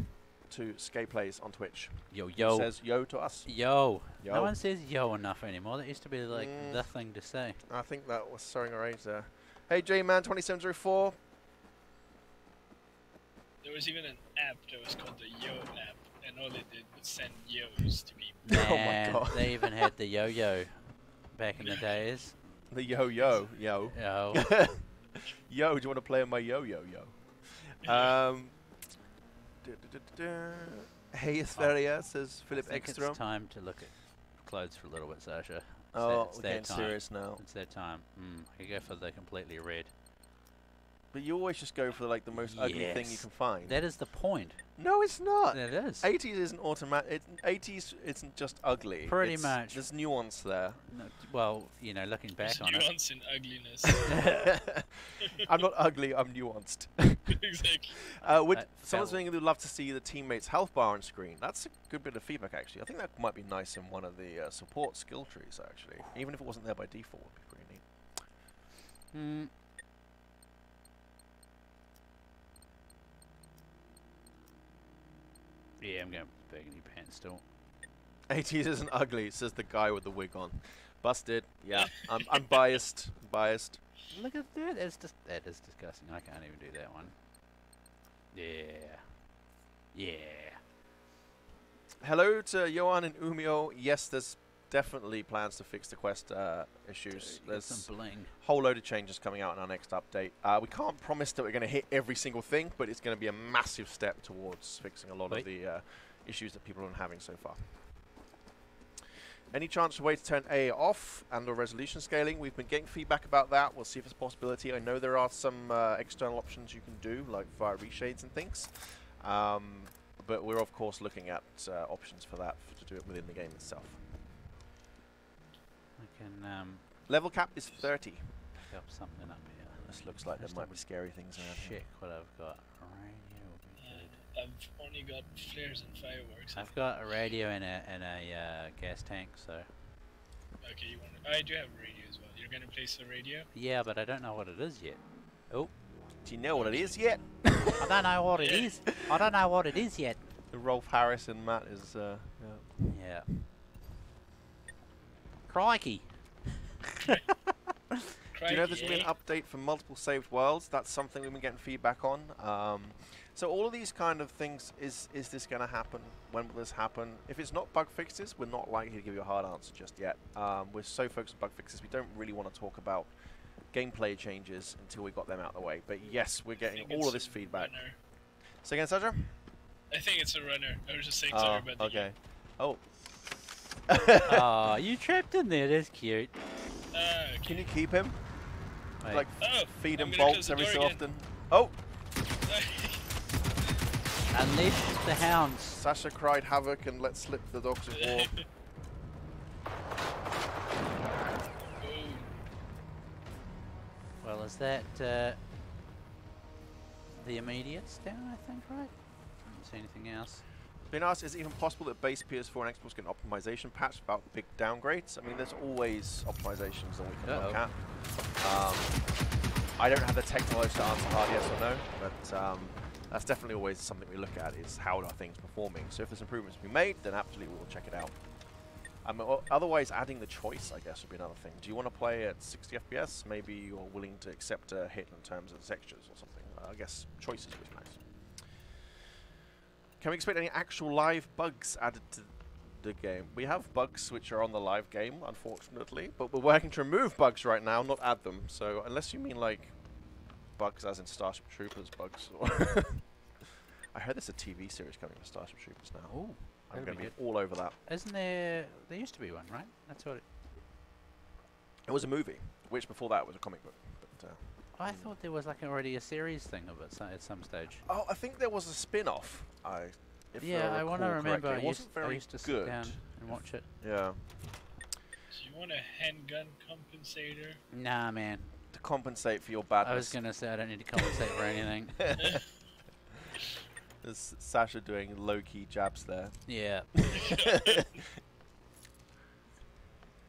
to Skate Plays on Twitch. Yo. Who says yo to us. Yo. Yo. No one says yo enough anymore. That used to be like the thing to say. I think that was showing our age there. Hey, J-Man2704. There was even an app that was called the Yo app, and all it did was send yos to people. Nah, Oh my God. They even had the yo-yo back in the days. The yo. Yo. Yo, do you want to play on my yo? Hey, Asteria, says Philip I think Ekstrom. it's time to look at clothes for a little bit, Sasha. Oh, it's we're that getting time. serious now. It's that time. I go for the completely red. But you always just go for like the most ugly thing you can find. That is the point. No, it's not. It is. 80s isn't automatic. 80s isn't just ugly. Pretty much. There's nuance there. No, well, you know, looking back There's on it. nuance in ugliness. I'm not ugly, I'm nuanced. Exactly. Someone's saying they'd love to see the teammates' health bar on screen. That's a good bit of feedback, actually. I think that might be nice in one of the support skill trees, actually. Even if it wasn't there by default, would be pretty neat. Yeah, I'm going burgundy pants still. 80s isn't ugly, says the guy with the wig on. Busted. Yeah, I'm biased. Biased. Look at that. That is disgusting. I can't even do that one. Yeah. Yeah. Hello to Johan and Umio. Yes, there's definitely plans to fix the quest issues. There's some bling. A whole load of changes coming out in our next update. We can't promise that we're going to hit every single thing, but it's going to be a massive step towards fixing a lot of the issues that people have been having so far. Any chance of a way to turn A off and or resolution scaling? We've been getting feedback about that. We'll see if it's a possibility. I know there are some external options you can do, like via reshades and things. But we're of course looking at options for that to do it within the game itself. I can Level cap is 30. pick up something up here. This looks like there might be scary things around here. Check what I've got. Radio would be good. I've only got flares and fireworks. I've got a radio and a gas tank, so Okay, you want? I do have a radio as well. You're gonna place the radio? yeah, but I don't know what it is yet. Oh, Do you know what it is yet? I don't know what it is. I don't know what it is yet. Rolf Harris and Matt is yeah. Yeah. Crikey. Do you know there's been an update for multiple saved worlds? That's something we've been getting feedback on. So all of these kind of things, is this going to happen? When will this happen? If it's not bug fixes, we're not likely to give you a hard answer just yet. We're so focused on bug fixes, we don't really want to talk about gameplay changes until we got them out of the way. But yes, we're getting all of this feedback. Runner. Say again, Sandra? I think it's a runner. I was just saying sorry about the okay. Oh. Oh, you trapped in there. That's cute. Okay. Can you keep him? Wait. Like Oh, feed I'm him gonna bolts close the every door so again. often? Oh! Unleash the hounds. Sasha cried havoc and let slip the dogs of war. Boom. Well, is that the immediates down, I think, right? I don't see anything else. Been asked, is it even possible that base PS4 and Xbox get an optimization patch about big downgrades? I mean, there's always optimizations that we can look at. I don't have the tech knowledge to answer hard yes or no, but that's definitely always something we look at, is how are things performing. So if there's improvements to be made, then absolutely we'll check it out. Otherwise, adding the choice, I guess, would be another thing. Do you want to play at 60 FPS? Maybe you're willing to accept a hit in terms of the textures or something. I guess choices would be nice. Can we expect any actual live bugs added to the game? We have bugs which are on the live game, unfortunately, but we're working to remove bugs right now, not add them. So unless you mean like bugs as in Starship Troopers bugs. Or I heard there's a TV series coming for Starship Troopers now. Oh, I'm going to be all over that. isn't there? There used to be one, right? That's what. It was a movie, which before that was a comic book. But, I thought there was like already a series thing of it at some stage. oh, I think there was a spin-off. Yeah, I want to remember. It wasn't very I used to sit good. down and watch it. Yeah. So you want a handgun compensator? Nah, man. To compensate for your badness. I was gonna say I don't need to compensate for anything. There's Sasha doing low-key jabs there. Yeah.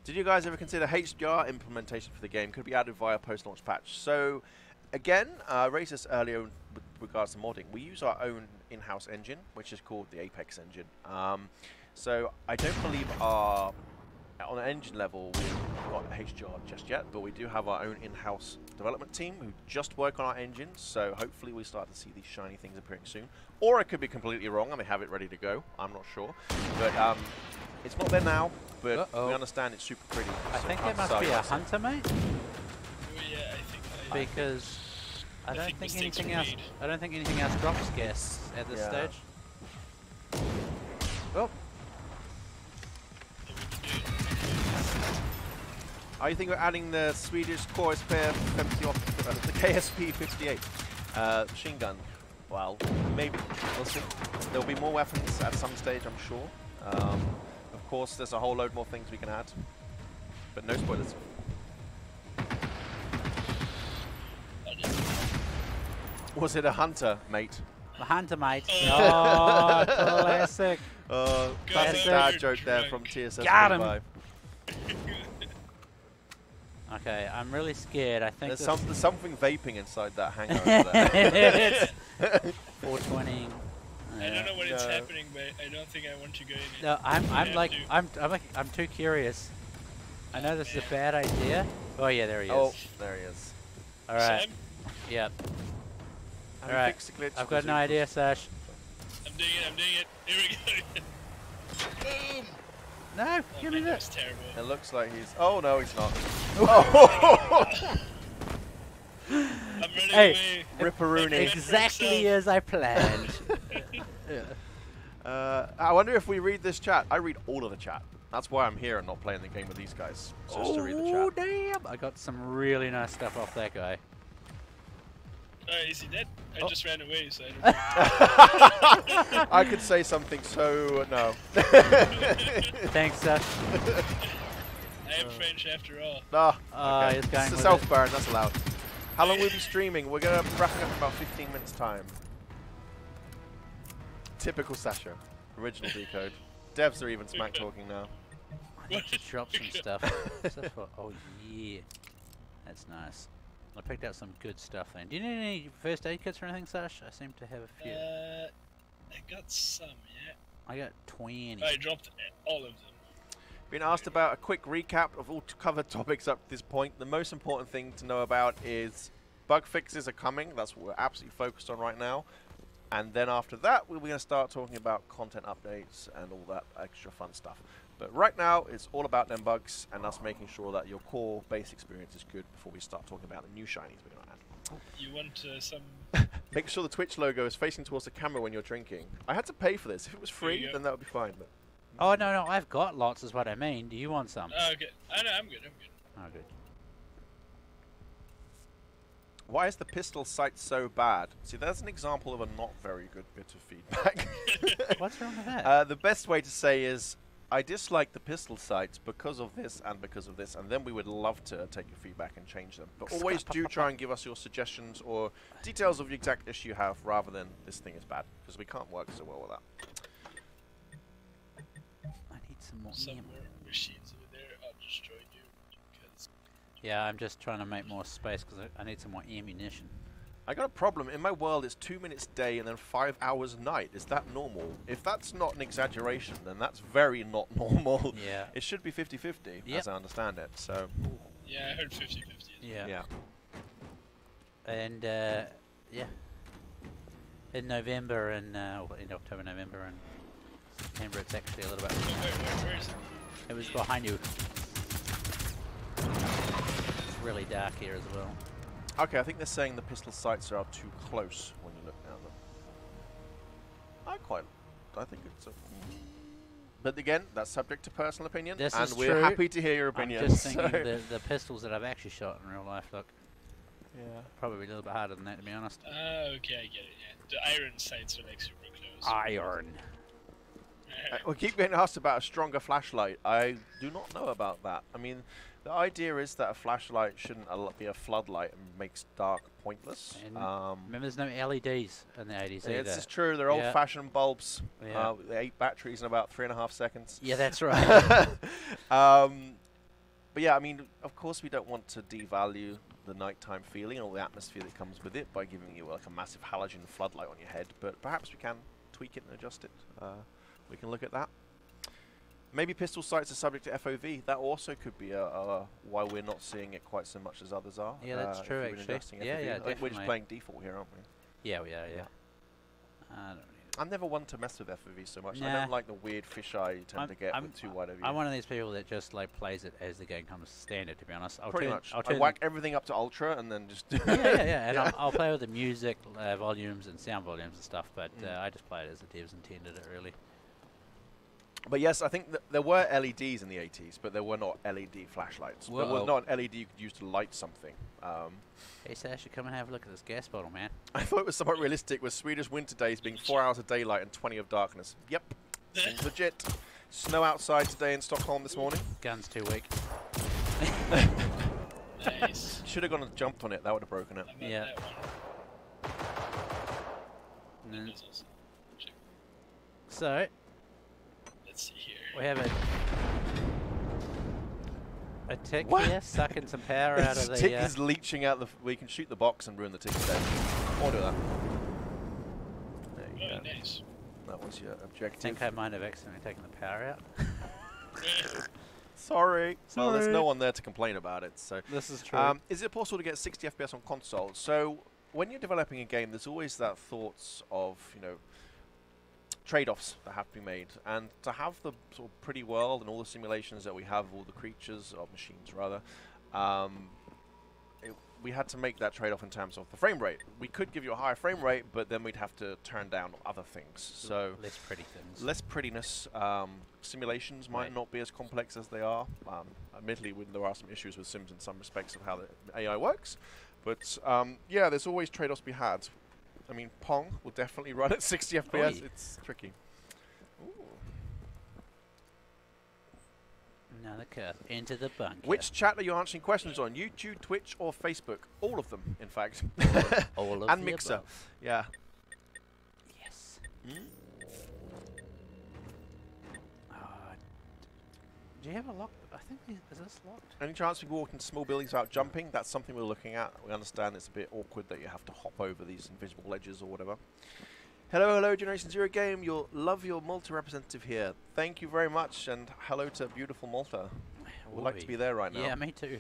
Did you guys ever consider HDR implementation for the game? Could be added via post-launch patch. So, again, I raised this earlier with regards to modding. We use our own in-house engine, which is called the Apex engine. So I don't believe on an engine level we've got HDR just yet, but we do have our own in-house development team who just work on our engines. So hopefully we start to see these shiny things appearing soon. Or I could be completely wrong and they have it ready to go. I'm not sure, but it's not there now. But we understand it's super pretty. I so think can't there must sell be you a anything. hunter, mate. Oh yeah, I think. Because I don't think mistakes anything were else. made. I don't think anything else drops gas at this Yeah. stage. Oh, Are you thinking of adding the Swedish Chorus Pair 50 the KSP 58 machine gun? Well, maybe. We'll see. There'll be more weapons at some stage, I'm sure. Of course, there's a whole load more things we can add, but no spoilers. Was it a hunter, mate? the hunter, mate. Oh, classic. Classic Go dad for joke it, there Drake. from TSS Got him. 45. Okay, I'm really scared. I think There's something vaping inside that hangar over there. it's 420. I don't know what it's No. happening, but I don't think I want to go in it. No, I I'm have like to. I'm too curious. I know this is a bad idea. Oh yeah, there he is. Oh, there he is. All right. Sam, Yep. Have All you right. fixed the glitch? I've got an idea, Sash. I'm doing it. Here we go. Boom! No, Oh, give me man, that this. was terrible. It looks like he's. Oh no, he's not. I'm running Hey, away. Ripperoonie. Exactly as I planned. I wonder if we read this chat. I read all of the chat. That's why I'm here and not playing the game with these guys. Just to read the chat. Damn! I got some really nice stuff off that guy. Is he dead? I Oh. just ran away, so I don't know. I could say something, so no. Thanks, Sash. I am French after all. Ah, okay. He's going It's a with self-burn, that's allowed. How long will we be streaming? We're going to be wrapping up in about 15 minutes time. Typical Sasha. Original decode. Devs are even smack talking now. I need to drop some stuff. Oh yeah, that's nice. I picked out some good stuff then. Do you need any first aid kits or anything, Sash? I seem to have a few. I got some, yeah. I got 20. I dropped all of them. Been asked about a quick recap of all covered topics up to this point. The most important thing to know about is bug fixes are coming. That's what we're absolutely focused on right now. And then after that, we're going to start talking about content updates and all that extra fun stuff. But right now, it's all about them bugs and us making sure that your core base experience is good before we start talking about the new shinies we're going to add. You want some... Make sure the Twitch logo is facing towards the camera when you're drinking. I had to pay for this. If it was There you free, go. then that would be fine. But Oh no, I've got lots is what I mean. Do you want some? Oh, okay. Oh, no, I'm good, I'm good. Oh good. why is the pistol sight so bad? See, there's an example of a not very good bit of feedback. What's wrong with that? The best way to say is, I dislike the pistol sights because of this and because of this, and then we would love to take your feedback and change them. But always do try and give us your suggestions or details of the exact issue you have, rather than this thing is bad, because we can't work so well with that. I need some more Some ammo. more machines over there. I'll destroy you. Because Yeah, I'm just trying to make more space because I need some more ammunition. I got a problem. In my world, it's 2 minutes day and then 5 hours night. Is that normal? If that's not an exaggeration, then that's very not normal. Yeah. It should be 50-50, Yep. as I understand it. So, yeah, I heard 50-50. Yeah. yeah. And yeah, in November and in October, November, and September, it's actually a little bit. Where is it? It was behind you. It's really dark here as well. Okay, I think they're saying the pistol sights are too close when you look down them. I think it's a... But again, that's subject to personal opinion, This and is we're true. happy to hear your opinion. I'm just so- thinking the pistols that I've actually shot in real life look Yeah. probably a little bit harder than that, to be honest. Okay, I get it, yeah. The iron sights are like super close. Iron. We keep getting asked about a stronger flashlight. I do not know about that. I mean, the idea is that a flashlight shouldn't be a floodlight and makes dark pointless. And remember, there's no LEDs in the 80s Yeah, either. this is true. They're Yeah. old-fashioned bulbs. Yeah. They 8 batteries in about 3.5 seconds. Yeah, that's right. But yeah, I mean, of course we don't want to devalue the nighttime feeling and all the atmosphere that comes with it by giving you like a massive halogen floodlight on your head, but perhaps we can tweak it and adjust it. We can look at that. Maybe pistol sights are subject to FOV. That also could be why we're not seeing it quite so much as others are. Yeah, that's if true, we've been actually. adjusting Yeah, FOV. yeah, I think we're just definitely. playing default here, aren't we? Yeah, we are, yeah. Yeah. I don't need I'm never one to mess with FOV so much. I Nah. don't like the weird fisheye you tend to get with too wide a view. I'm one of these people that just like plays it as the game comes standard, to be honest. Pretty much. I'll I turn whack everything up to ultra and then just... yeah. And Yeah. I'll play with the music volumes and sound volumes and stuff, but Mm. I just play it as the devs intended it, really. But yes, I think there were LEDs in the 80s, but there were not LED flashlights. There was Whoa. not an LED you could use to light something. Hey, Sash, come and have a look at this gas bottle, man. I thought it was somewhat realistic with Swedish winter days being 4 hours of daylight and 20 of darkness. Yep, seems legit. Snow outside today in Stockholm this morning. Gun's too weak. Nice. Should have gone and jumped on it, that would have broken it. I'm at Yeah. that one. And then- There's also- check. So, Let's see here. we have a tick What? here sucking some power out of The the... tick is leeching out we can shoot the box and ruin the tick instead. Or do that. There you Oh, go. nice. That was your I objective. think I might have accidentally taken the power out. Sorry. Well, there's Sorry. no one there to complain about it, so... This is true. Is it possible to get 60 FPS on console? So when you're developing a game, there's always that thoughts of, trade-offs that have to be made. And to have the sort of pretty world and all the simulations that we have, all the creatures, or machines rather, we had to make that trade-off in terms of the frame rate. We could give you a higher frame rate, but then we'd have to turn down other things. So less pretty things. less prettiness. Simulations might Right. not be as complex as they are. Admittedly, there are some issues with Sims in some respects of how the AI works. But yeah, there's always trade-offs to be had. I mean, Pong will definitely run at 60 FPS. Oi. It's tricky. Ooh. Another curve into the bunker. Which chat are you answering questions on? YouTube, Twitch, or Facebook? All of them, in fact. all of and the Mixer. above. Yeah. Yes. Mm. Do you have a lock? I think is this locked? Any chance we can walk into small buildings without jumping? That's something we're looking at. We understand it's a bit awkward that you have to hop over these invisible ledges or whatever. Hello, hello, Generation Zero Game. You'll love your Malta representative here. Thank you very much, and hello to beautiful Malta. We'd like to be there right now. Yeah, me too.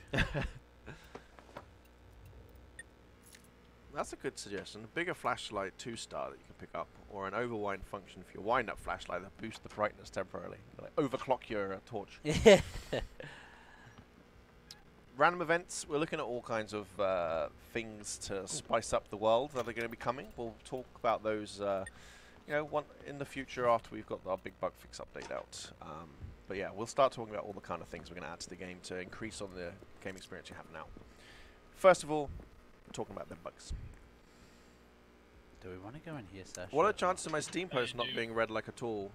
That's a good suggestion. A bigger flashlight 2-star that you can pick up, or an overwind function for your wind-up flashlight that boosts the brightness temporarily. Like overclock your torch. Yeah. Random events. We're looking at all kinds of things to spice up the world that are going to be coming. We'll talk about those, you know, in the future after we've got our big bug fix update out. But yeah, we'll start talking about all the kind of things we're going to add to the game to increase on the game experience you have now. First of all, we're talking about the bugs. Do we want to go in here, Sasha? What are the chances of my Steam post I not do. being read like a tool?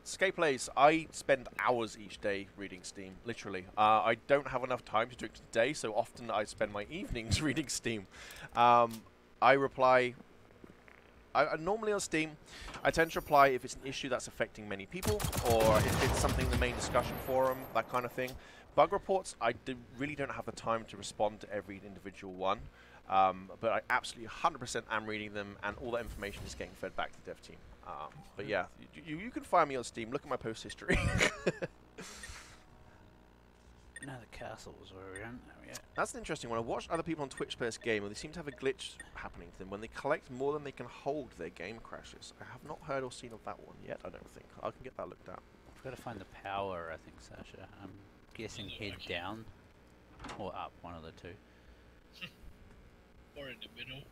Scapeplays, I spend hours each day reading Steam, literally. I don't have enough time to do it today, so often I spend my evenings reading Steam. I reply... normally on Steam, I tend to reply if it's an issue that's affecting many people, or if it's something in the main discussion forum, that kind of thing. Bug reports, I really don't have the time to respond to every individual one. But I absolutely 100% am reading them, and all that information is getting fed back to the dev team. But yeah, you can find me on Steam. Look at my post history. No, the castle was where we went. There we go. That's an interesting one. I watched other people on Twitch play this game, and they seem to have a glitch happening to them. When they collect more than they can hold, their game crashes. I have not heard or seen of that one yet, I don't think. I can get that looked at. We've got to find the power, I think, Sasha. I'm guessing head down or up, one of the two. Or in the middle.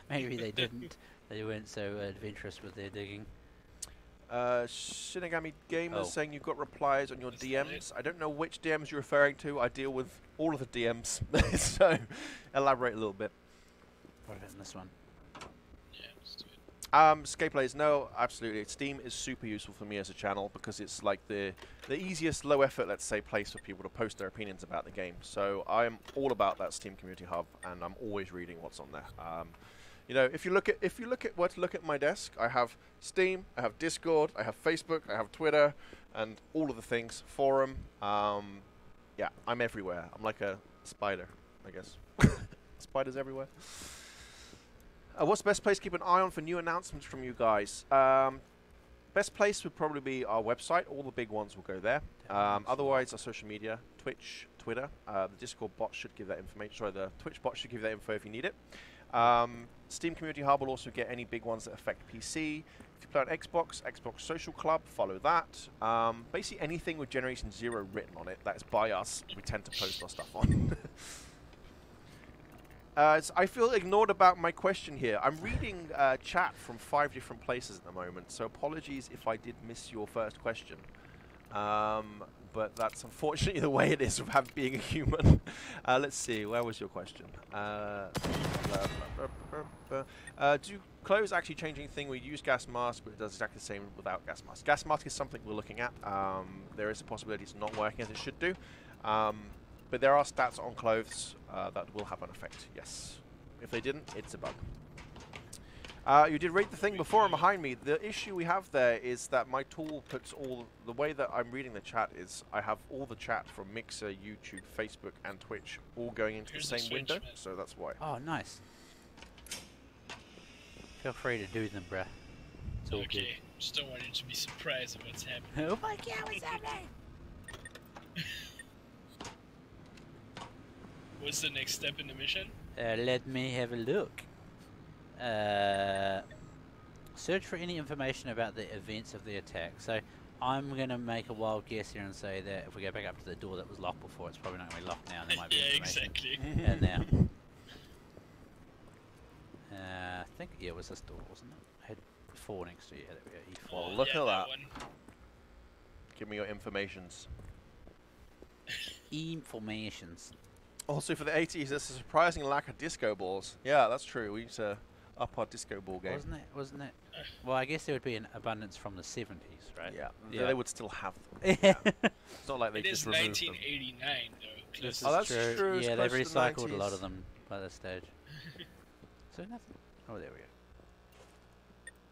Maybe they didn't. They weren't so adventurous with their digging. Shinigami Gamer Oh. saying you've got replies on your That's DMs. I don't know which DMs you're referring to. I deal with all of the DMs. So, elaborate a little bit. What about in this one? Yeah, let's do it. Scapeplays, no, absolutely. Steam is super useful for me as a channel because it's like the easiest, low effort, let's say, place for people to post their opinions about the game. So I'm all about that Steam Community Hub, and I'm always reading what's on there. You know, if you look at my desk, I have Steam, I have Discord, I have Facebook, I have Twitter, and all of the things. Forum. Yeah, I'm everywhere. I'm like a spider, I guess. Spiders everywhere. What's the best place to keep an eye on for new announcements from you guys? Best place would probably be our website. All the big ones will go there. Otherwise, our social media, Twitch, Twitter. The Discord bot should give that information. Sorry, the Twitch bot should give that info if you need it. Steam Community Hub will also get any big ones that affect PC. If you play on Xbox, Xbox Social Club, follow that. Basically anything with Generation Zero written on it that is by us, we tend to post our stuff on. I feel ignored about my question here. I'm reading chat from 5 different places at the moment, so apologies if I did miss your first question. But that's unfortunately the way it is of being a human. Let's see, where was your question? Do clothes actually change anything? We use gas mask, but it does exactly the same without gas mask. Gas mask is something we're looking at. There is a possibility it's not working as it should do. But there are stats on clothes that will have an effect, yes. If they didn't, it's a bug. You did read the thing before and behind me. The issue we have there is that my tool puts the way that I'm reading the chat is I have all the chat from Mixer, YouTube, Facebook, and Twitch all going into Here's the the same switch, window, man. so that's why. Oh, nice. Feel free to do them, bruh. It's all Okay, just don't want you to be surprised at what's happening. good. Oh my god, what's happening? What's the next step in the mission? Let me have a look. Search for any information about the events of the attack. So I'm going to make a wild guess here and say that if we go back up to the door that was locked before, it's probably not going to be locked now. And there might be Yeah, information exactly. in there. I think it was this door, wasn't it? I had 4 next to you. There we go. E4. Well, look yeah, at that. one. Give me your informations. Informations. Also, for the 80s, there's a surprising lack of disco balls. Yeah, that's true. We need to up our disco ball game. Wasn't it? Well, I guess there would be an abundance from the 70s, right? Yeah, Yeah. they would still have them. Yeah. It's not like they It is just removed them. 1989 though. This Close Oh, is that's true. It's Yeah, they've close to the recycled a lot 90s. of them by this stage. So nothing. Oh, there we go.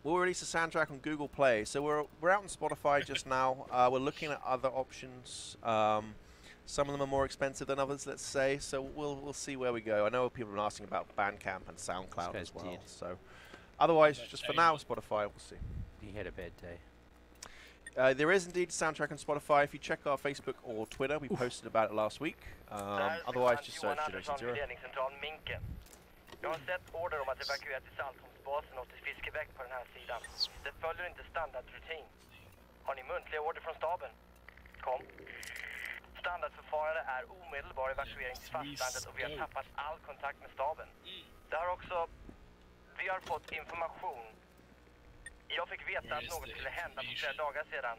We'll release a soundtrack on Google Play. So we're out on Spotify just now. We're looking at other options. Some of them are more expensive than others, let's say. So we'll see where we go. I know people have been asking about Bandcamp and SoundCloud This as guy's well. dead. So otherwise, That's just for terrible. now, Spotify. We'll see. He had a bad day. There is indeed a soundtrack on Spotify. If you check our Facebook or Twitter, we posted about it last week. Otherwise, just search Generation Zero. Ledningscentralen Minken. Jag har sett order om att evakuera till Saltholmsbasen och till Fiskebäck på den här sidan. Det följer inte standardrutin. Har ni muntliga order från staben? Kom. Standardförfarande är omedelbar evakuering till fastlandet och vi har tappat all kontakt med staben. Det har också... Vi har fått information. Jag fick veta att något skulle hända för flera dagar sedan.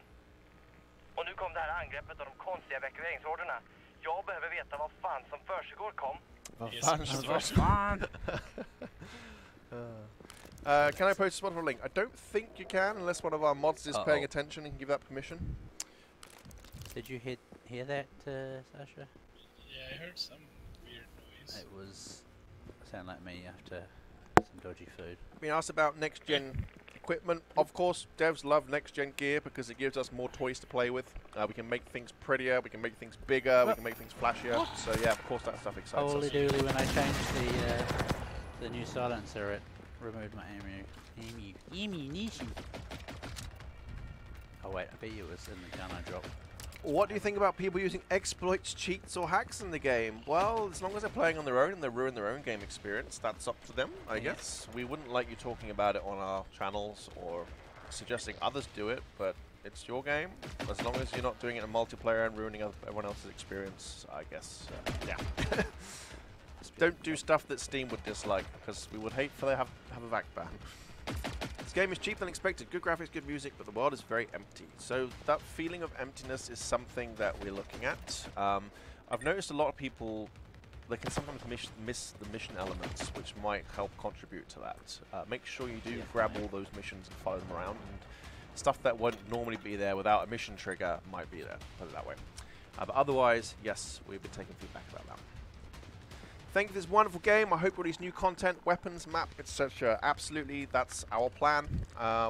Och nu kom det här angreppet och de konstiga evakueringsorderna. Jag behöver veta vad fan som försiggår, kom. Yes, Fan, Mr. that's Fun. can I post a Spotify link? I don't think you can, unless one of our mods is paying Uh-oh. attention and can give that permission. Did you hear that, Sasha? Yeah, I heard some weird noise. It was sound like me after some dodgy food. Being asked about next-gen equipment. Of course, devs love next-gen gear because it gives us more toys to play with. We can make things prettier, we can make things bigger, we can make things flashier. So yeah, of course that stuff excites Holy us. dooly, when I changed the new silencer, it removed my ammunition. Oh wait, I bet you it was in the gun I dropped. What do you think about people using exploits, cheats, or hacks in the game? Well, as long as they're playing on their own and they ruin their own game experience, that's up to them, I guess. We wouldn't like you talking about it on our channels or suggesting others do it, but it's your game. As long as you're not doing it in multiplayer and ruining everyone else's experience, I guess, yeah. Don't do stuff that Steam would dislike, because we would hate for they have a VAC ban. This game is cheaper than expected, good graphics, good music, but the world is very empty. So that feeling of emptiness is something that we're looking at. I've noticed a lot of people, they can sometimes miss the mission elements, which might help contribute to that. Make sure you do grab all those missions and follow them around, and stuff that wouldn't normally be there without a mission trigger might be there, put it that way. But otherwise, yes, we've been taking feedback about that. Thank you for this wonderful game. I hope we release new content, weapons, map, etc. Absolutely, that's our plan.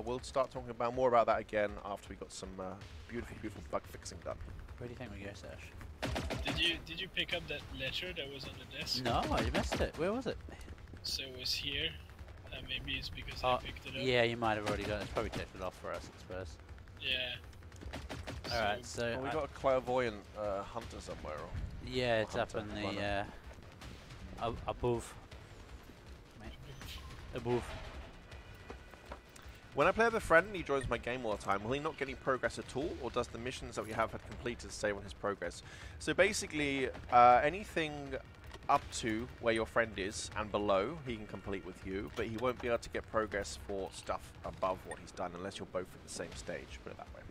We'll start talking about more about that again after we got some beautiful, beautiful bug fixing done. Where do you think we go, Sash? Did you pick up that letter that was on the desk? No, I missed it. Where was it? So it was here. Maybe it's because Oh, I picked it up. yeah, you might have already got it. It's probably checked it off for us, I suppose. Yeah. Alright, so... Well, we got a clairvoyant hunter somewhere. Or yeah, it's up hunter, in why the... above. Above. when I play with a friend and he joins my game all the time, will he not get any progress at all, or does the missions that we have had completed save on his progress? So basically, anything up to where your friend is and below, he can complete with you, but he won't be able to get progress for stuff above what he's done unless you're both at the same stage, put it that way.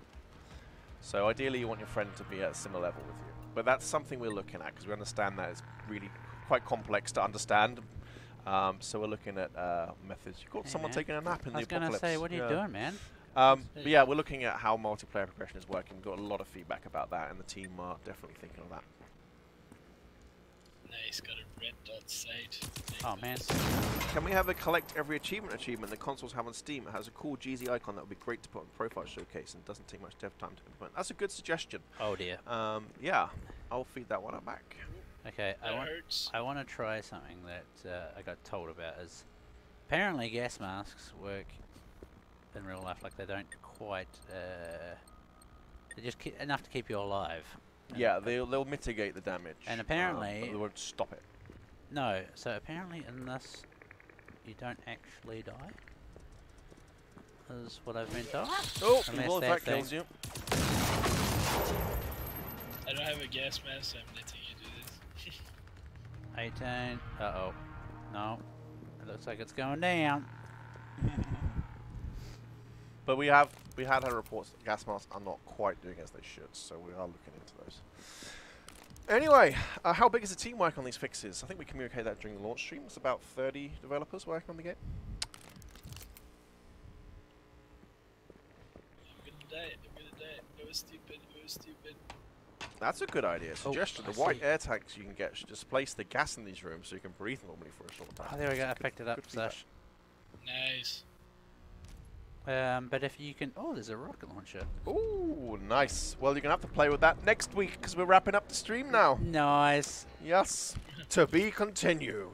So ideally, you want your friend to be at a similar level with you. But that's something we're looking at, because we understand that it's really quite complex to understand. So we're looking at methods. You got Hey, someone man. taking a nap in I the was going to apocalypse. say, what are you doing, man? But yeah, we're looking at how multiplayer progression is working. We've got a lot of feedback about that, and the team are definitely thinking of that. Nice, got a red dot sight. Oh, man. Can we have a collect every achievement the consoles have on Steam? It has a cool GZ icon that would be great to put on the profile showcase and doesn't take much dev time to implement. That's a good suggestion. Oh, dear. Yeah, I'll feed that one up back. Okay, That hurts. I want to try something that I got told about. Is apparently gas masks work in real life, like they don't quite... they're just enough to keep you alive. Yeah, they'll mitigate the damage. And apparently... but they won't stop it. No, so apparently in this, you don't actually die. Is what I've been told. Oh, Unless well, if that that kills thing- you. I don't have a gas mask, so I'm letting you do this. 18. Uh-oh. No. It looks like it's going down. But we had had reports that gas masks are not quite doing as they should, so we are looking into those. Anyway, how big is the team working on these fixes? I think we communicated that during the launch stream. It's about 30 developers working on the game. I'm gonna die. I'm gonna die. It was stupid. It was stupid. That's a good idea. Suggestion: I the white see. air tanks you can get should displace the gas in these rooms, so you can breathe normally for a short time. Oh, there we go. I Good- picked it up, good feedback. Sash. Nice. But if you can... Oh, there's a rocket launcher. Ooh, nice. Well, you're gonna have to play with that next week because we're wrapping up the stream now. Nice. Yes, to be continued.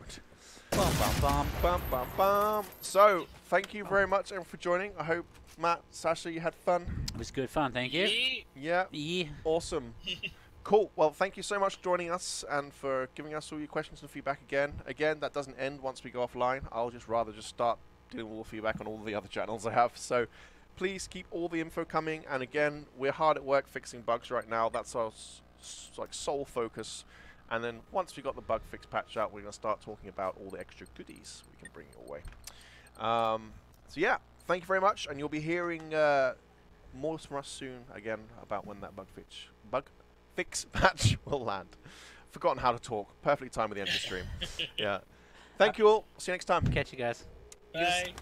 Bum, bum, bum. Bum, bum, bum. So, thank you very much, everyone, for joining. I hope Matt, Sasha, you had fun. It was good fun, thank you. Yeet. Yeah, Yeah. awesome. Cool. Well, thank you so much for joining us and for giving us all your questions and feedback again. Again, that doesn't end once we go offline. I'll just rather start doing all the feedback on all the other channels I have. So please keep all the info coming. And again, we're hard at work fixing bugs right now. That's our sole focus. And then once we got the bug fix patch out, we're going to start talking about all the extra goodies we can bring your way. So yeah, thank you very much. And you'll be hearing more from us soon again about when that bug fix patch will land. Forgotten how to talk. Perfectly timed with the end of the stream. Yeah. Thank you all. See you next time. Catch you guys. Bye.